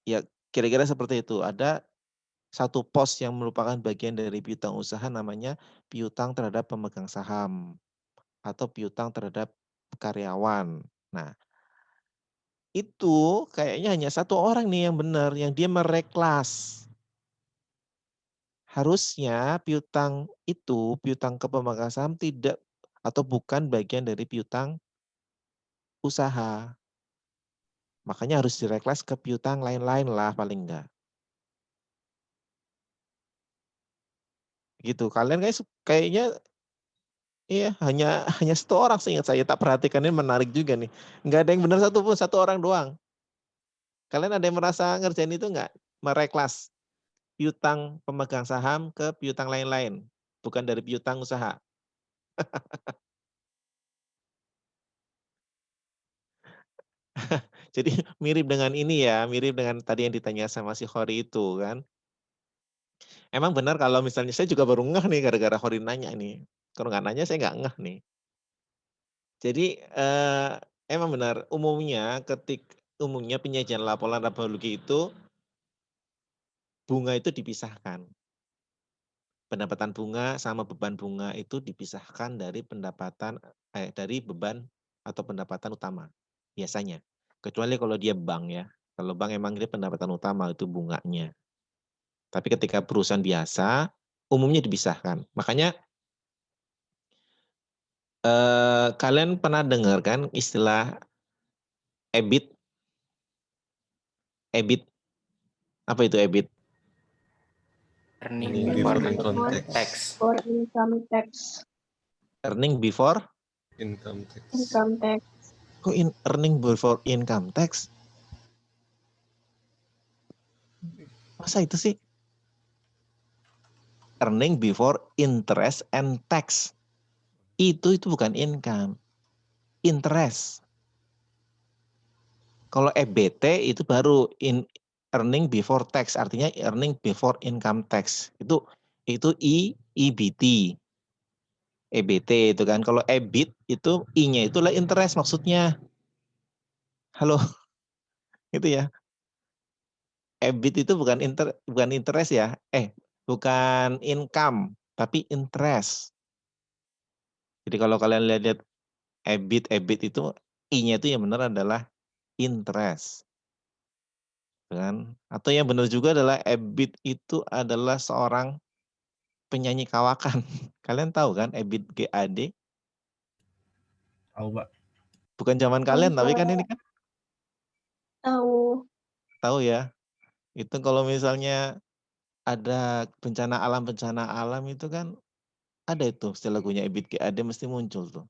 Ya, kira-kira seperti itu. Ada satu pos yang merupakan bagian dari piutang usaha namanya piutang terhadap pemegang saham atau piutang terhadap karyawan. Nah, itu kayaknya hanya satu orang nih yang benar, yang dia mereklas. Harusnya piutang itu, piutang ke pemegang saham tidak atau bukan bagian dari piutang usaha. Makanya harus direklas ke piutang lain-lain lah paling enggak. Gitu. Kalian kayaknya iya hanya satu orang seingat saya, tak perhatikan, ini menarik juga nih. Enggak ada yang benar satupun, satu orang doang. Kalian ada yang merasa ngerjain itu enggak? Mereklas piutang pemegang saham ke piutang lain-lain, bukan dari piutang usaha. Jadi mirip dengan ini ya, mirip dengan tadi yang ditanya sama si Hori itu kan. Emang benar kalau misalnya saya juga baru ngeh nih gara-gara Hori nanya nih. Kalau nggak nanya saya nggak ngeh nih. Jadi emang benar umumnya penyajian laporan rapbologi itu bunga itu dipisahkan. Pendapatan bunga sama beban bunga itu dipisahkan dari dari beban atau pendapatan utama biasanya. Kecuali kalau dia bank ya. Kalau bank emang dia pendapatan utama itu bunganya. Tapi ketika perusahaan biasa umumnya dipisahkan. Makanya kalian pernah dengar kan istilah EBIT? EBIT. Apa itu EBIT? Earning before tax. For income tax. Earning before? Income tax. Income tax. Kok earning before income tax? Masa itu sih? Earning before interest and tax. Itu bukan income. Interest. Kalau EBT itu baru earning before tax, artinya earning before income tax. Itu EBT. EBT itu kan. Kalau EBIT itu I-nya itulah interest maksudnya. Halo. Itu ya. EBIT itu bukan interest ya. Bukan income. tapi interest. Jadi kalau kalian lihat EBIT itu I-nya itu yang benar adalah interest. Kan? Atau yang benar juga adalah EBIT itu adalah seorang penyanyi kawakan. Kalian tahu kan EBIT GAD? Tahu, Pak. Bukan zaman kalian, tapi kan ini kan Tahu. tahu ya. Itu kalau misalnya ada bencana alam itu kan ada itu istilah lagunya EBIT GAD mesti muncul tuh.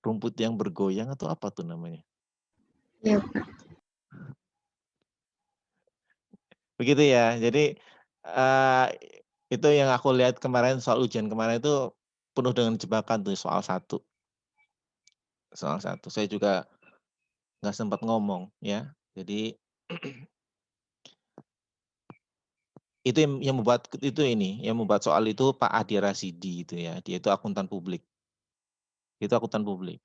Rumput yang bergoyang atau apa tuh namanya? Iya. Begitu ya. Jadi itu yang aku lihat kemarin soal ujian kemarin itu penuh dengan jebakan tuh soal satu. Saya juga nggak sempat ngomong ya. Jadi itu yang membuat yang membuat soal itu Pak Adi Rasidi itu ya. Dia itu akuntan publik. Itu akuntan publik.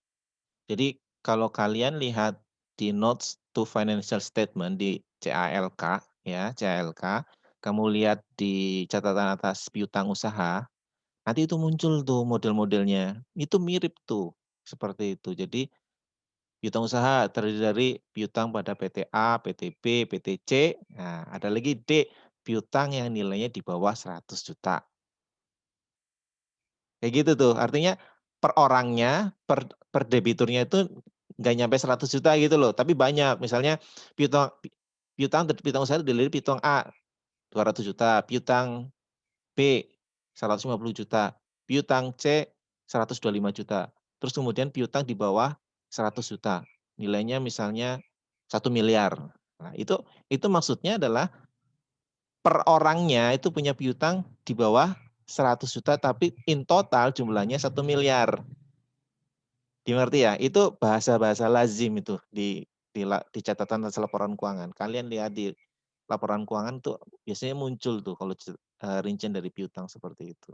Jadi kalau kalian lihat di notes to financial statement di CALK ya, CALK, kamu lihat di catatan atas piutang usaha, nanti itu muncul tuh model-modelnya. Itu mirip tuh seperti itu. Jadi piutang usaha terdiri dari piutang pada PT A, PT B, PT C. Nah, ada lagi D, piutang yang nilainya di bawah 100 juta. Kayak gitu tuh. Artinya per orangnya, per debiturnya itu nggak nyampe 100 juta gitu loh. Tapi banyak. Misalnya piutang usaha terdiri dari piutang A 200 juta, piutang B 150 juta, piutang C 125 juta. Terus kemudian piutang di bawah 100 juta. Nilainya misalnya 1 miliar. Nah, itu maksudnya adalah per orangnya itu punya piutang di bawah 100 juta tapi in total jumlahnya 1 miliar. Dimengerti ya? Itu bahasa-bahasa lazim itu di catatan atas laporan keuangan. Kalian lihat di laporan keuangan tuh biasanya muncul tuh kalau rincian dari piutang seperti itu.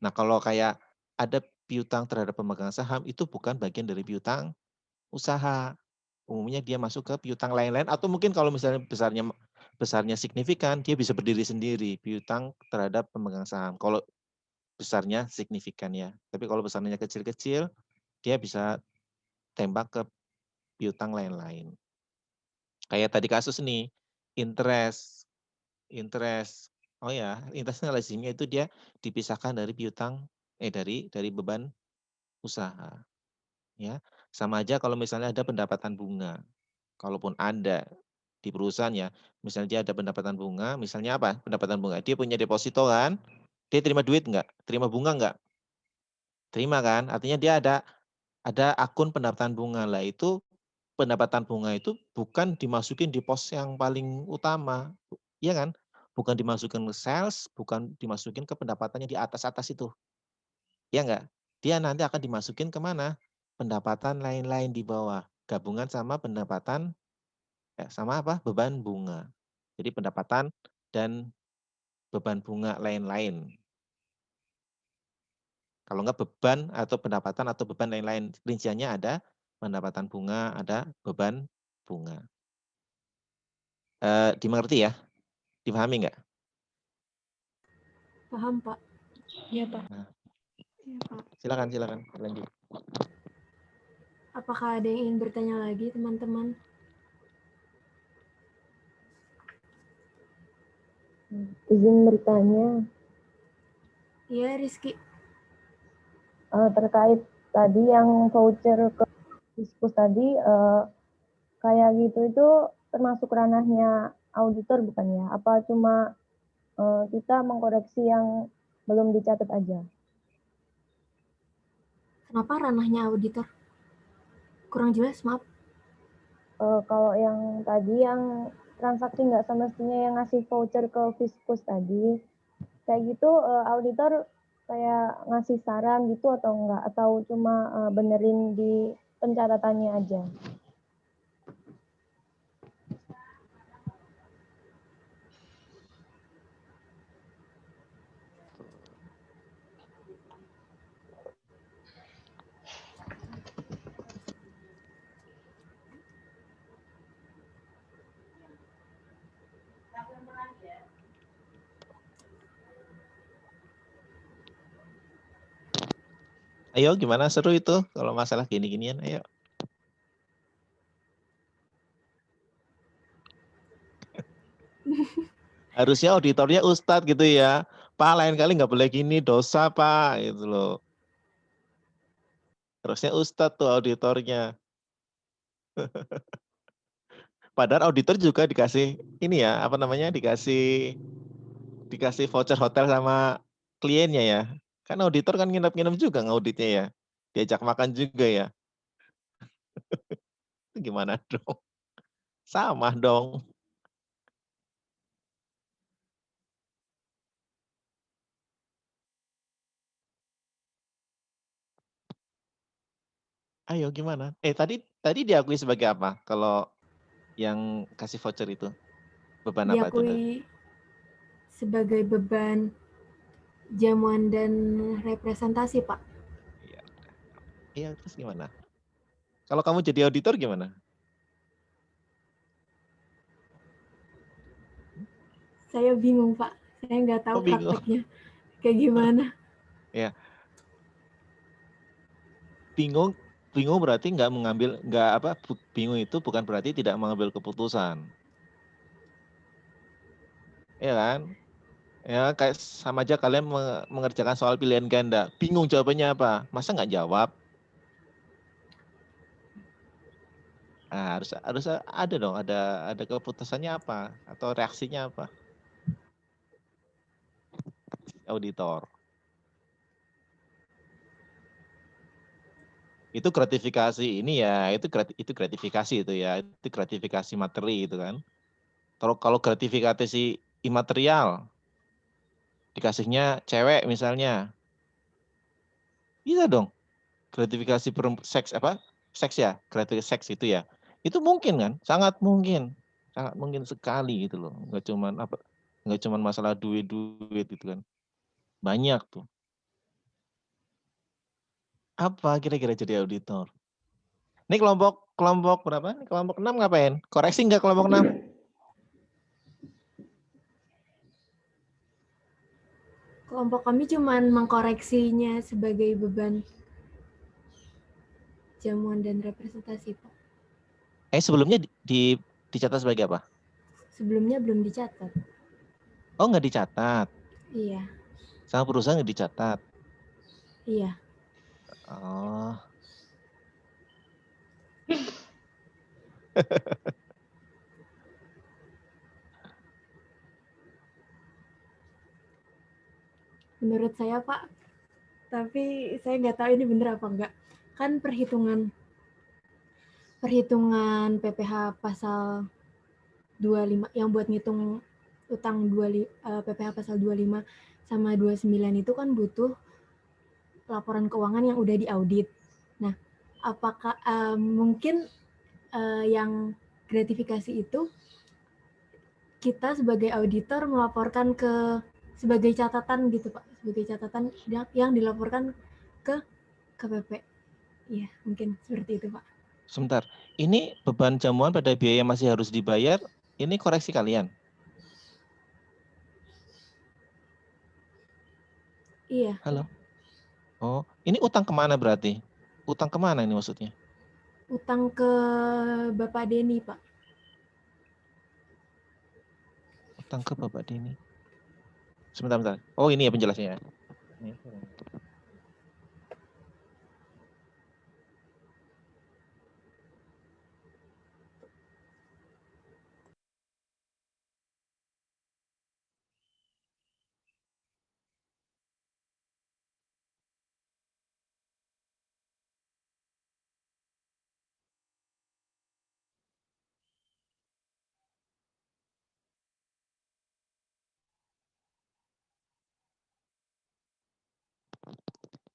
Nah, kalau kayak ada piutang terhadap pemegang saham itu bukan bagian dari piutang usaha. Umumnya dia masuk ke piutang lain-lain atau mungkin kalau misalnya besarnya signifikan, dia bisa berdiri sendiri piutang terhadap pemegang saham. Kalau besarnya signifikan ya. Tapi kalau besarnya kecil-kecil, dia bisa tembak ke piutang lain-lain. Kayak tadi kasus nih, interest. Oh ya, interest lazimnya itu dia dipisahkan dari piutang dari beban usaha. Ya. Sama aja kalau misalnya ada pendapatan bunga. Kalaupun ada di perusahaan ya, misalnya dia ada pendapatan bunga, misalnya apa? Pendapatan bunga. Dia punya deposito kan? Dia terima duit enggak? Terima bunga enggak? Terima kan? Artinya dia ada akun pendapatan bunga lah itu pendapatan bunga itu bukan dimasukin di pos yang paling utama. Iya kan? Bukan dimasukin ke sales, bukan dimasukin ke pendapatannya di atas-atas itu. Iya enggak? Dia nanti akan dimasukin ke mana? Pendapatan lain-lain di bawah. Gabungan sama pendapatan sama apa? Beban bunga. Jadi pendapatan dan beban bunga lain-lain. Kalau enggak beban atau pendapatan atau beban lain-lain. Rinciannya ada pendapatan bunga, ada beban bunga. Dimengerti ya? Dipahami enggak? Paham, Pak. Iya, Pak. Nah, Iya, Pak. silakan lanjut. Apakah ada yang ingin bertanya lagi, teman-teman? Izin bertanya Iya, Rizky. terkait tadi yang voucher ke Fiskus tadi, kayak gitu itu termasuk ranahnya auditor bukan ya? Apa cuma kita mengkoreksi yang belum dicatat aja? Kenapa ranahnya auditor? Kurang jelas, maaf. Kalau yang tadi yang transaksi nggak semestinya yang ngasih voucher ke Fiskus tadi, kayak gitu auditor kayak ngasih saran gitu atau enggak? Atau cuma benerin di pencatatannya aja? Ayo gimana, seru itu kalau masalah gini-ginian, ayo. Harusnya auditornya Ustadz gitu ya. Pak, lain kali nggak boleh gini, dosa Pak, gitu loh. Harusnya Ustadz tuh auditornya. Padahal auditor juga dikasih ini ya, apa namanya, dikasih voucher hotel sama kliennya ya. Kan auditor kan nginep-nginep juga ngauditnya ya. Diajak makan juga ya. Itu gimana dong? Sama dong. Ayo gimana? Tadi diakui sebagai apa? Kalau yang kasih voucher itu beban apa itu? Diakui sebagai beban jamuan dan representasi, Pak. Iya. Iya, terus gimana? Kalau kamu jadi auditor gimana? Saya bingung, Pak. Saya nggak tahu Oh, bingung. prakteknya kayak gimana. Ya, bingung berarti bingung itu bukan berarti tidak mengambil keputusan. Ya kan? Ya kayak sama aja kalian mengerjakan soal pilihan ganda. Bingung jawabannya apa? Masa nggak jawab? Nah, harus ada dong, ada keputusannya apa atau reaksinya apa? Auditor. Itu gratifikasi ini ya, itu gratifikasi itu ya, itu gratifikasi materi itu kan. Kalau gratifikasi imaterial, dikasihnya cewek misalnya, bisa dong. Gratifikasi seks ya, gratifikasi seks itu ya. Itu mungkin kan, sangat mungkin sekali gitu loh. Nggak cuman masalah duit gitu kan. Banyak tuh. Apa kira-kira jadi auditor? Ini kelompok berapa? Ini kelompok 6 ngapain? Koreksi nggak kelompok 6? Kelompok kami cuman mengkoreksinya sebagai beban jamuan dan representasi, Pak. Sebelumnya dicatat sebagai apa? Sebelumnya belum dicatat. Oh, nggak dicatat. Iya. Sama perusahaan nggak dicatat. Iya. Oh. Menurut saya, Pak, tapi saya nggak tahu ini benar apa enggak. Kan perhitungan PPh pasal 25 yang buat ngitung utang PPh pasal 25 sama 29 itu kan butuh laporan keuangan yang udah diaudit. Nah, apakah mungkin yang gratifikasi itu kita sebagai auditor melaporkan sebagai catatan gitu, Pak, sebagai catatan yang dilaporkan ke KPP. Iya, mungkin seperti itu, Pak. Sebentar, ini beban jamuan pada biaya masih harus dibayar, ini koreksi kalian? Iya. Halo? Oh, ini utang kemana berarti? Utang kemana ini maksudnya? Utang ke Bapak Denny, Pak. Utang ke Bapak Denny. Sebentar. Oh, ini ya penjelasannya.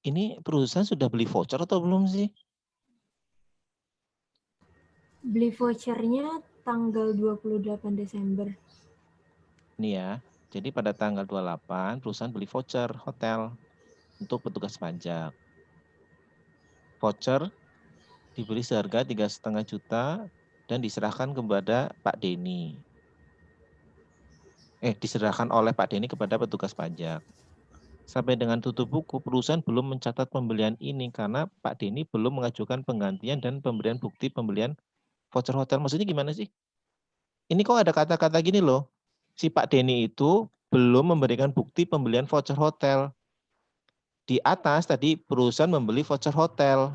Ini perusahaan sudah beli voucher atau belum sih? Beli vouchernya tanggal 28 Desember. Ini ya, jadi pada tanggal 28 perusahaan beli voucher hotel untuk petugas pajak. Voucher dibeli seharga 3,5 juta dan diserahkan kepada Pak Denny. Diserahkan oleh Pak Denny kepada petugas pajak. Sampai dengan tutup buku, perusahaan belum mencatat pembelian ini karena Pak Denny belum mengajukan penggantian dan pemberian bukti pembelian voucher hotel. Maksudnya gimana sih? Ini kok ada kata-kata gini loh. Si Pak Denny itu belum memberikan bukti pembelian voucher hotel. Di atas tadi perusahaan membeli voucher hotel.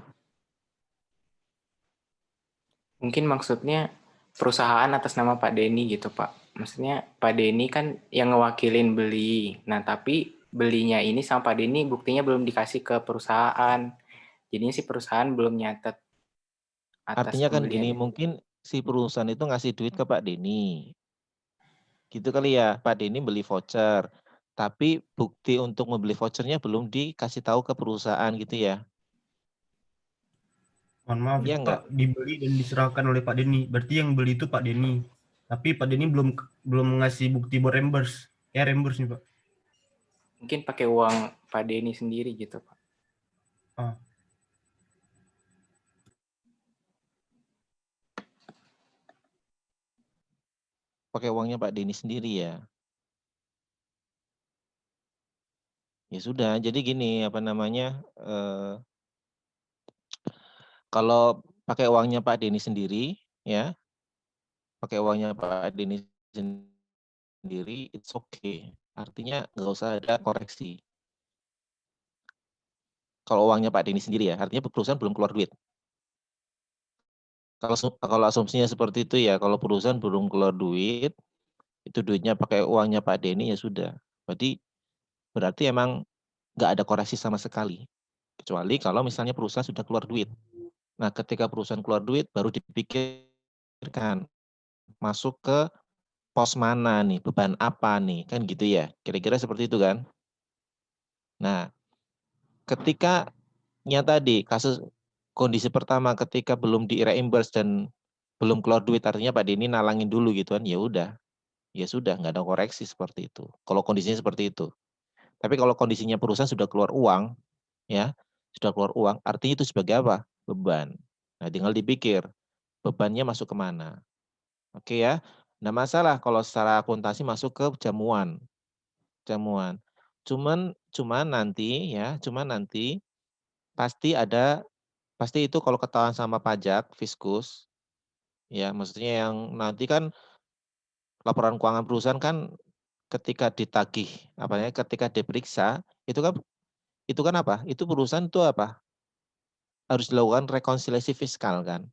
Mungkin maksudnya perusahaan atas nama Pak Denny gitu, Pak. Maksudnya Pak Denny kan yang ngewakilin beli. Nah, tapi belinya ini sama Pak Denny buktinya belum dikasih ke perusahaan. Jadinya si perusahaan belum nyatet atas Artinya kan pembelian gini, itu. mungkin si perusahaan itu ngasih duit ke Pak Denny. Gitu kali ya, Pak Denny beli voucher. Tapi bukti untuk membeli vouchernya belum dikasih tahu ke perusahaan gitu ya. Mohon maaf Iya itu enggak? Pak dibeli dan diserahkan oleh Pak Denny. Berarti yang beli itu Pak Denny. Tapi Pak Denny belum ngasih bukti buat reimburse. Ya reimburse nih Pak. Mungkin pakai uang Pak Denny sendiri gitu, Pak. Ah. Pakai uangnya Pak Denny sendiri ya. Ya sudah, jadi gini apa namanya? Kalau pakai uangnya Pak Denny sendiri, ya, pakai uangnya Pak Denny sendiri, it's okay. Artinya nggak usah ada koreksi. Kalau uangnya Pak Denny sendiri ya, artinya perusahaan belum keluar duit. Kalau asumsinya seperti itu ya, kalau perusahaan belum keluar duit, itu duitnya pakai uangnya Pak Denny ya sudah. Berarti emang nggak ada koreksi sama sekali. Kecuali kalau misalnya perusahaan sudah keluar duit. Nah, ketika perusahaan keluar duit, baru dipikirkan masuk ke pos mana nih, beban apa nih, kan gitu ya. Kira-kira seperti itu kan. Nah, ketika tadi kasus kondisi pertama ketika belum di-reimburse dan belum keluar duit, artinya Pak Denny nalangin dulu gitu kan, ya udah, ya sudah, nggak ada koreksi seperti itu. Kalau kondisinya seperti itu. Tapi kalau kondisinya perusahaan sudah keluar uang, ya, sudah keluar uang, artinya itu sebagai apa? Beban. Nah, tinggal dipikir, bebannya masuk kemana? Oke ya, nggak masalah kalau secara akuntansi masuk ke jamuan. Jamuan. Cuman nanti pasti itu kalau ketahuan sama pajak, fiskus, ya maksudnya yang nanti kan laporan keuangan perusahaan kan ketika ditagih, ketika diperiksa, itu kan apa? Itu perusahaan itu apa? Harus dilakukan rekonsiliasi fiskal kan?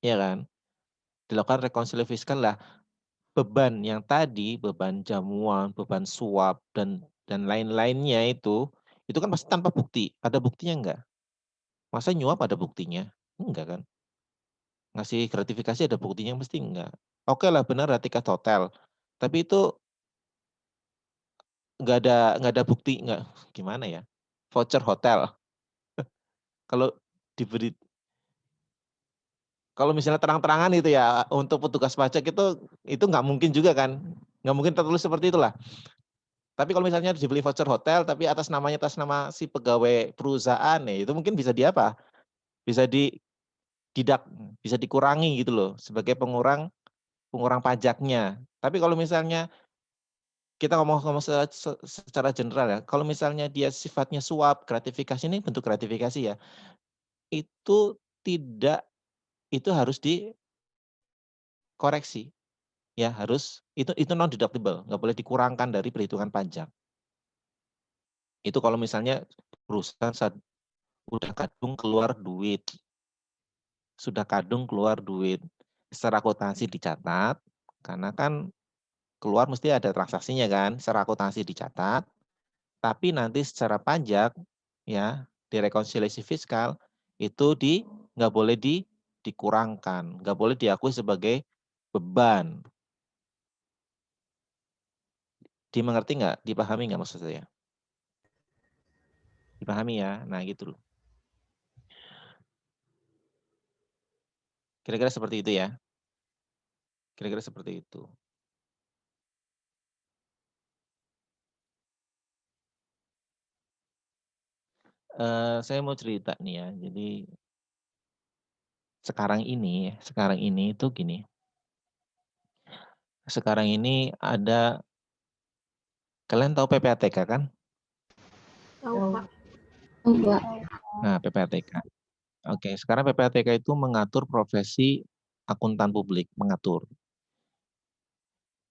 Ya kan? Dilakukan rekonsiliasi fiskal lah. Beban yang tadi, beban jamuan, beban suap dan lain-lainnya itu kan pasti tanpa bukti. Ada buktinya enggak? Masa nyuap ada buktinya? Enggak kan? Ngasih gratifikasi ada buktinya mesti enggak. Oke lah benar ada tiket hotel. Tapi itu enggak ada bukti, enggak gimana ya? Voucher hotel. Kalau diberi Kalau misalnya terang-terangan itu ya untuk petugas pajak itu nggak mungkin juga kan, nggak mungkin tertulis seperti itulah. Tapi kalau misalnya dibeli voucher hotel tapi atas nama si pegawai perusahaan ya itu mungkin bisa di apa? Bisa didak, bisa dikurangi gitu loh sebagai pengurang pajaknya. Tapi kalau misalnya kita ngomong secara general ya, kalau misalnya dia sifatnya suap, gratifikasi ini bentuk gratifikasi ya, itu tidak itu harus dikoreksi. Ya harus itu non deductible, nggak boleh dikurangkan dari perhitungan pajak. Itu kalau misalnya perusahaan sudah kadung keluar duit, secara akuntansi dicatat, karena kan keluar mesti ada transaksinya kan, secara akuntansi dicatat, tapi nanti secara pajak ya di rekonsiliasi fiskal itu nggak boleh dikurangkan, nggak boleh diakui sebagai beban. Dimengerti nggak? Dipahami nggak maksud saya? Dipahami ya? Nah gitu loh. Kira-kira seperti itu ya. Kira-kira seperti itu. Saya mau cerita nih ya. Jadi sekarang ini itu gini. Sekarang ini ada Kalian tahu PPATK kan? Tahu, Pak. Enggak. Nah, PPATK. Oke, sekarang PPATK itu mengatur profesi akuntan publik, mengatur.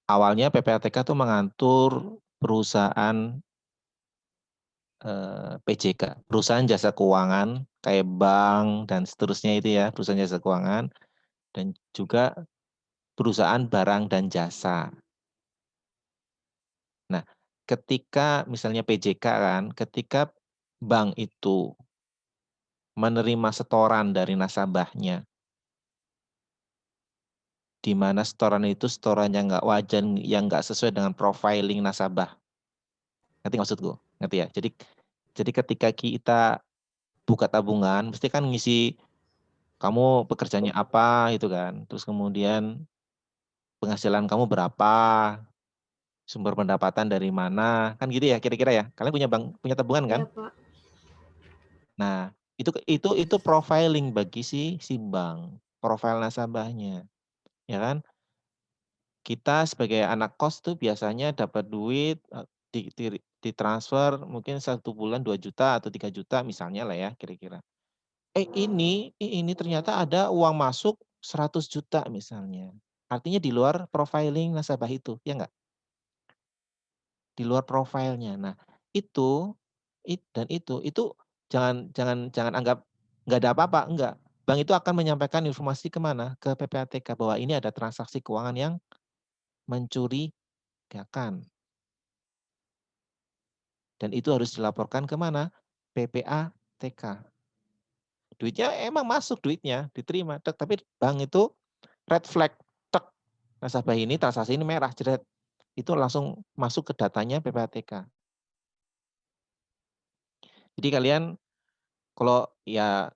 Awalnya PPATK itu mengatur perusahaan PJK, perusahaan jasa keuangan kayak bank dan seterusnya itu ya, perusahaan jasa keuangan dan juga perusahaan barang dan jasa. Nah, ketika misalnya PJK kan, ketika bank itu menerima setoran dari nasabahnya, di mana setoran itu setoran yang nggak wajar, yang nggak sesuai dengan profiling nasabah. Ngerti maksudku? Ngerti ya? Jadi ketika kita buka tabungan, mesti kan ngisi kamu pekerjaannya apa itu kan, terus kemudian penghasilan kamu berapa, sumber pendapatan dari mana, kan gitu ya kira-kira ya. Kalian punya tabungan kan? Iya, Pak. Nah, itu profiling bagi si bank, profil nasabahnya, ya kan? Kita sebagai anak kos tuh biasanya dapat duit ditransfer mungkin 1 bulan 2 juta atau 3 juta misalnya lah ya kira-kira. Ini ternyata ada uang masuk 100 juta misalnya. Artinya di luar profiling nasabah itu, ya enggak? Di luar profilnya. Nah, itu jangan anggap enggak ada apa-apa, enggak. Bank itu akan menyampaikan informasi kemana? Ke PPATK bahwa ini ada transaksi keuangan yang mencurigakan. Dan itu harus dilaporkan kemana? PPATK. Duitnya emang masuk duitnya, diterima. Tapi bank itu red flag. Nasabah ini transaksi ini merah, jeret. Itu langsung masuk ke datanya PPATK. Jadi kalian kalau ya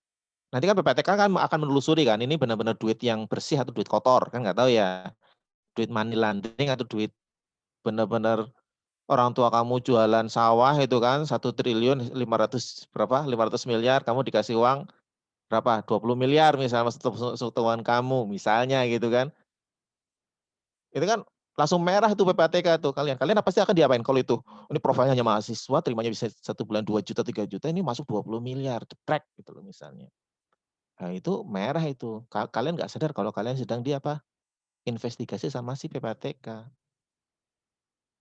nanti kan PPATK kan akan menelusuri kan ini benar-benar duit yang bersih atau duit kotor kan nggak tahu ya. Duit money laundering atau duit benar-benar orang tua kamu jualan sawah itu kan 1.500.000.000 berapa? 500 miliar kamu dikasih uang berapa? 20 miliar misalnya masuk tabungan kamu misalnya gitu kan. Itu kan langsung merah itu PPATK tuh kalian. Kalian pasti akan diapain kalau itu? Ini profilnya hanya mahasiswa, terimanya bisa 1 bulan 2 juta, 3 juta, ini masuk 20 miliar, ceprek gitu loh misalnya. Nah itu merah itu. Kalian nggak sadar kalau kalian sedang investigasi sama si PPATK.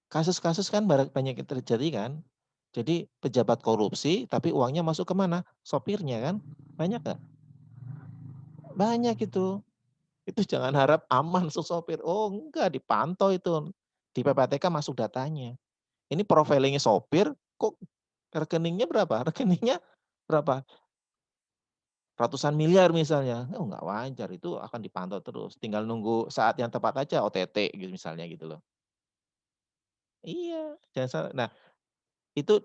Kasus-kasus kan banyak yang terjadi kan. Jadi pejabat korupsi tapi uangnya masuk ke mana? Sopirnya kan. Banyak nggak? Banyak itu. Itu jangan harap aman sopir. Oh enggak, dipantau itu. Di PPATK masuk datanya. Ini profilingnya sopir, kok rekeningnya berapa? Rekeningnya berapa? Ratusan miliar misalnya. Oh enggak wajar, itu akan dipantau terus. Tinggal nunggu saat yang tepat aja OTT gitu misalnya gitu loh. Iya, jangan salah. Nah, itu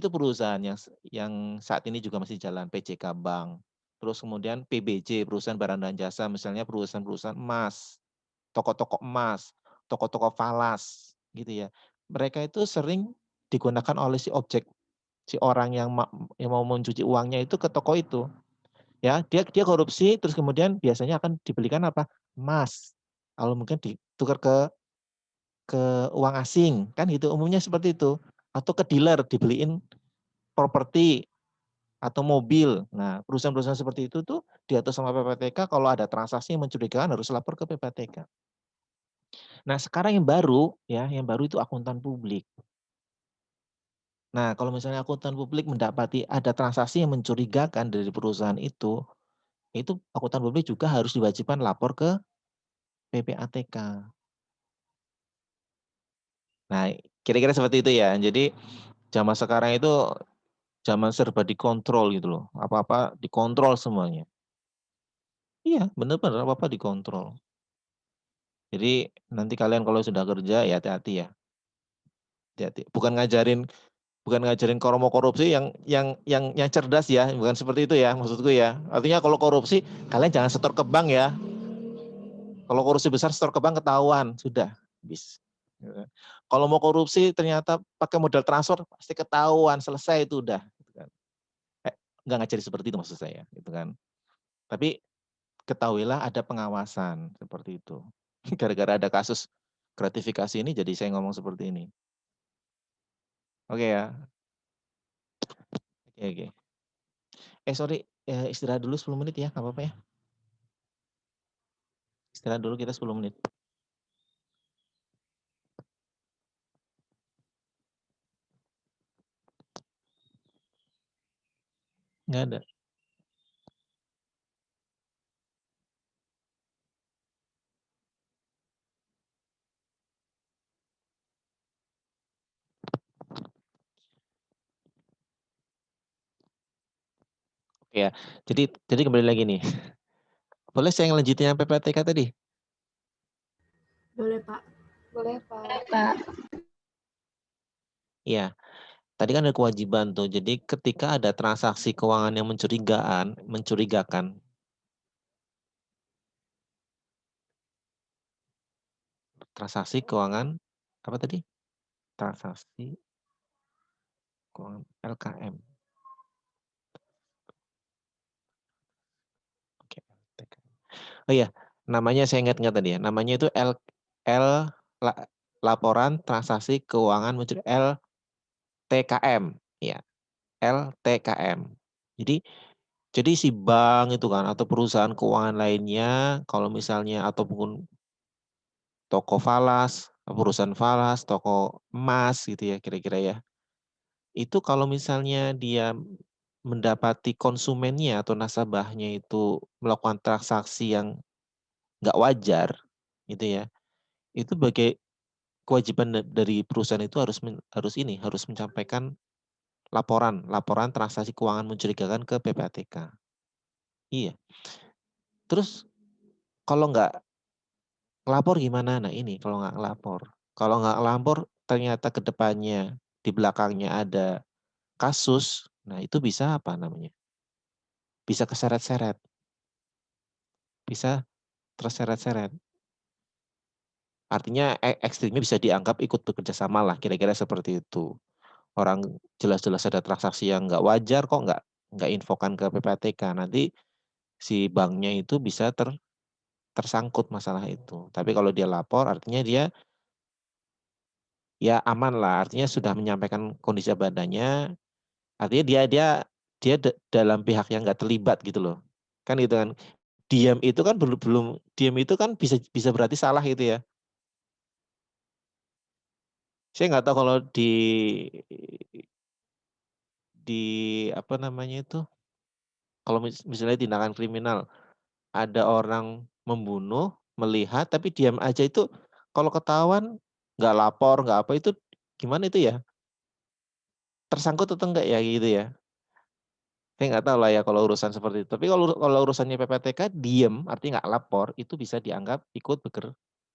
perusahaan yang saat ini juga masih jalan PJK Bank. Terus kemudian PBJ, perusahaan barang dan jasa, misalnya perusahaan-perusahaan emas, toko-toko emas, toko-toko falas, gitu ya. Mereka itu sering digunakan oleh si orang yang mau mencuci uangnya itu ke toko itu. Ya, dia korupsi terus kemudian biasanya akan dibelikan apa? Emas. Kalau mungkin ditukar ke uang asing, kan gitu. Umumnya seperti itu. Atau ke dealer dibeliin properti atau mobil. Nah, perusahaan-perusahaan seperti itu tuh diatur sama PPATK kalau ada transaksi yang mencurigakan harus lapor ke PPATK. Nah, sekarang yang baru itu akuntan publik. Nah, kalau misalnya akuntan publik mendapati ada transaksi yang mencurigakan dari perusahaan itu akuntan publik juga harus diwajibkan lapor ke PPATK. Nah, kira-kira seperti itu ya. Jadi zaman sekarang itu zaman serba dikontrol gitu loh. Apa-apa dikontrol semuanya. Iya, benar-benar apa-apa dikontrol. Jadi nanti kalian kalau sudah kerja ya hati-hati ya. Hati-hati. Bukan ngajarin kalau mau korupsi yang cerdas ya, bukan seperti itu ya maksudku ya. Artinya kalau korupsi kalian jangan setor ke bank ya. Kalau korupsi besar setor ke bank ketahuan, sudah habis. Kalau mau korupsi ternyata pakai modal transfer pasti ketahuan, selesai itu udah. Nggak ngajari seperti itu maksud saya, gitu kan. Tapi ketahuilah ada pengawasan seperti itu. Gara-gara ada kasus gratifikasi ini jadi saya ngomong seperti ini. Oke ya. Oke. Sorry, istirahat dulu 10 menit ya, nggak apa-apa ya. Istirahat dulu kita 10 menit. Nggak ada. Oke ya. Jadi kembali lagi nih. Boleh saya ngelanjutin yang PPATK tadi? Boleh, Pak. Boleh, Pak. Iya. Tadi kan ada kewajiban tuh. Jadi ketika ada transaksi keuangan yang mencurigakan. Transaksi keuangan apa tadi? Transaksi keuangan LKM. Oke. Oh iya, namanya saya ingat tadi ya. Namanya itu laporan transaksi keuangan LTKM, ya. LTKM. Jadi si bank itu kan atau perusahaan keuangan lainnya kalau misalnya ataupun toko falas, perusahaan falas, toko emas gitu ya kira-kira ya. Itu kalau misalnya dia mendapati konsumennya atau nasabahnya itu melakukan transaksi yang nggak wajar gitu ya. Itu sebagai kewajiban dari perusahaan itu harus menyampaikan laporan transaksi keuangan mencurigakan ke PPATK. Iya. Terus kalau nggak lapor gimana? Nah ini kalau nggak lapor. Kalau nggak lapor ternyata ke depannya di belakangnya ada kasus, nah itu bisa apa namanya? Bisa keseret-seret. Bisa terseret-seret. Artinya ekstrimnya bisa dianggap ikut bekerja sama lah, kira-kira seperti itu. Orang jelas-jelas ada transaksi yang nggak wajar kok nggak infokan ke PPATK. Nanti si banknya itu bisa tersangkut masalah itu. Tapi kalau dia lapor artinya dia ya aman lah, artinya sudah menyampaikan kondisi badannya, artinya dia dalam pihak yang nggak terlibat gitu loh. Kan gitu kan. Diam itu kan belum diam itu kan bisa berarti salah gitu ya. Saya nggak tahu kalau di apa namanya itu, kalau misalnya tindakan kriminal ada orang membunuh, melihat tapi diam aja itu kalau ketahuan nggak lapor, nggak apa itu gimana itu ya? Tersangkut atau enggak ya gitu ya? Saya nggak tahu lah ya kalau urusan seperti itu. Tapi kalau urusannya PPATK diem, artinya nggak lapor, itu bisa dianggap ikut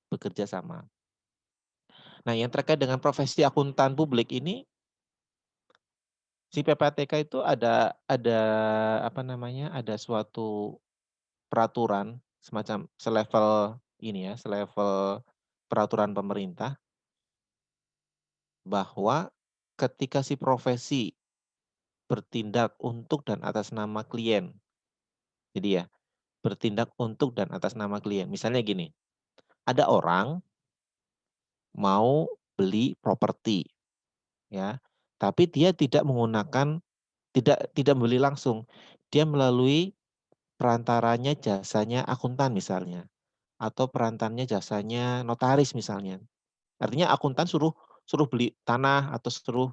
bekerja sama. Nah, yang terkait dengan profesi akuntan publik ini, si PPATK itu ada apa namanya, ada suatu peraturan semacam selevel ini ya, selevel peraturan pemerintah bahwa ketika si profesi bertindak untuk dan atas nama klien. Jadi ya, bertindak untuk dan atas nama klien. Misalnya gini, ada orang mau beli properti ya, tapi dia tidak menggunakan tidak membeli langsung. Dia melalui perantaranya jasanya akuntan misalnya atau perantaranya jasanya notaris misalnya. Artinya akuntan suruh beli tanah atau suruh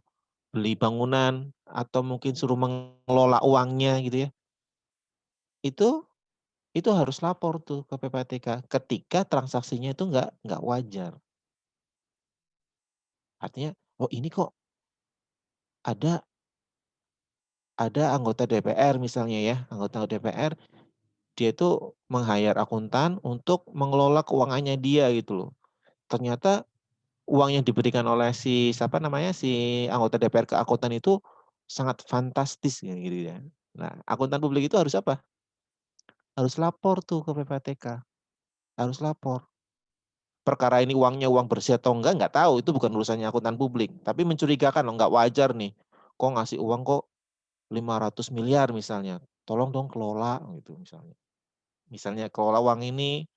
beli bangunan atau mungkin suruh mengelola uangnya gitu ya. Itu harus lapor tuh ke PPATK ketika transaksinya itu nggak wajar. Artinya, oh ini kok ada anggota DPR misalnya ya, anggota DPR dia itu meng-hire akuntan untuk mengelola keuangannya dia gitu loh. Ternyata uang yang diberikan oleh si siapa namanya si anggota DPR ke akuntan itu sangat fantastis gitu ya. Nah, akuntan publik itu harus apa? Harus lapor tuh ke PPATK. Harus lapor. Perkara ini uangnya uang bersih atau enggak tahu, itu bukan urusannya akuntan publik, tapi mencurigakan loh, enggak wajar nih. Kok ngasih uang kok 500 miliar misalnya. Tolong dong kelola gitu misalnya. Misalnya kelola uang ini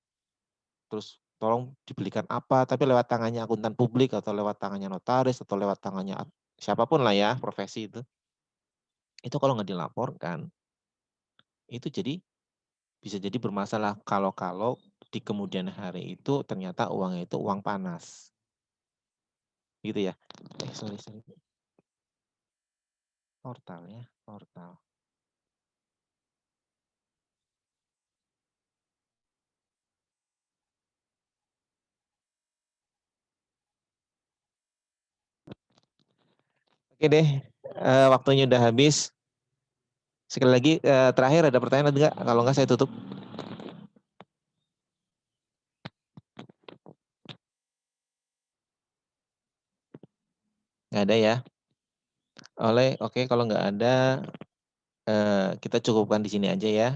terus tolong dibelikan apa tapi lewat tangannya akuntan publik atau lewat tangannya notaris atau lewat tangannya siapapun lah ya profesi itu kalau nggak dilaporkan, itu bisa jadi bermasalah kalau di kemudian hari itu ternyata uangnya itu uang panas. Gitu ya. Sorry. Portal. Oke deh, waktunya udah habis. Sekali lagi terakhir ada pertanyaan enggak? Kalau enggak saya tutup. Nggak ada ya. Oke, kalau nggak ada kita cukupkan di sini aja ya.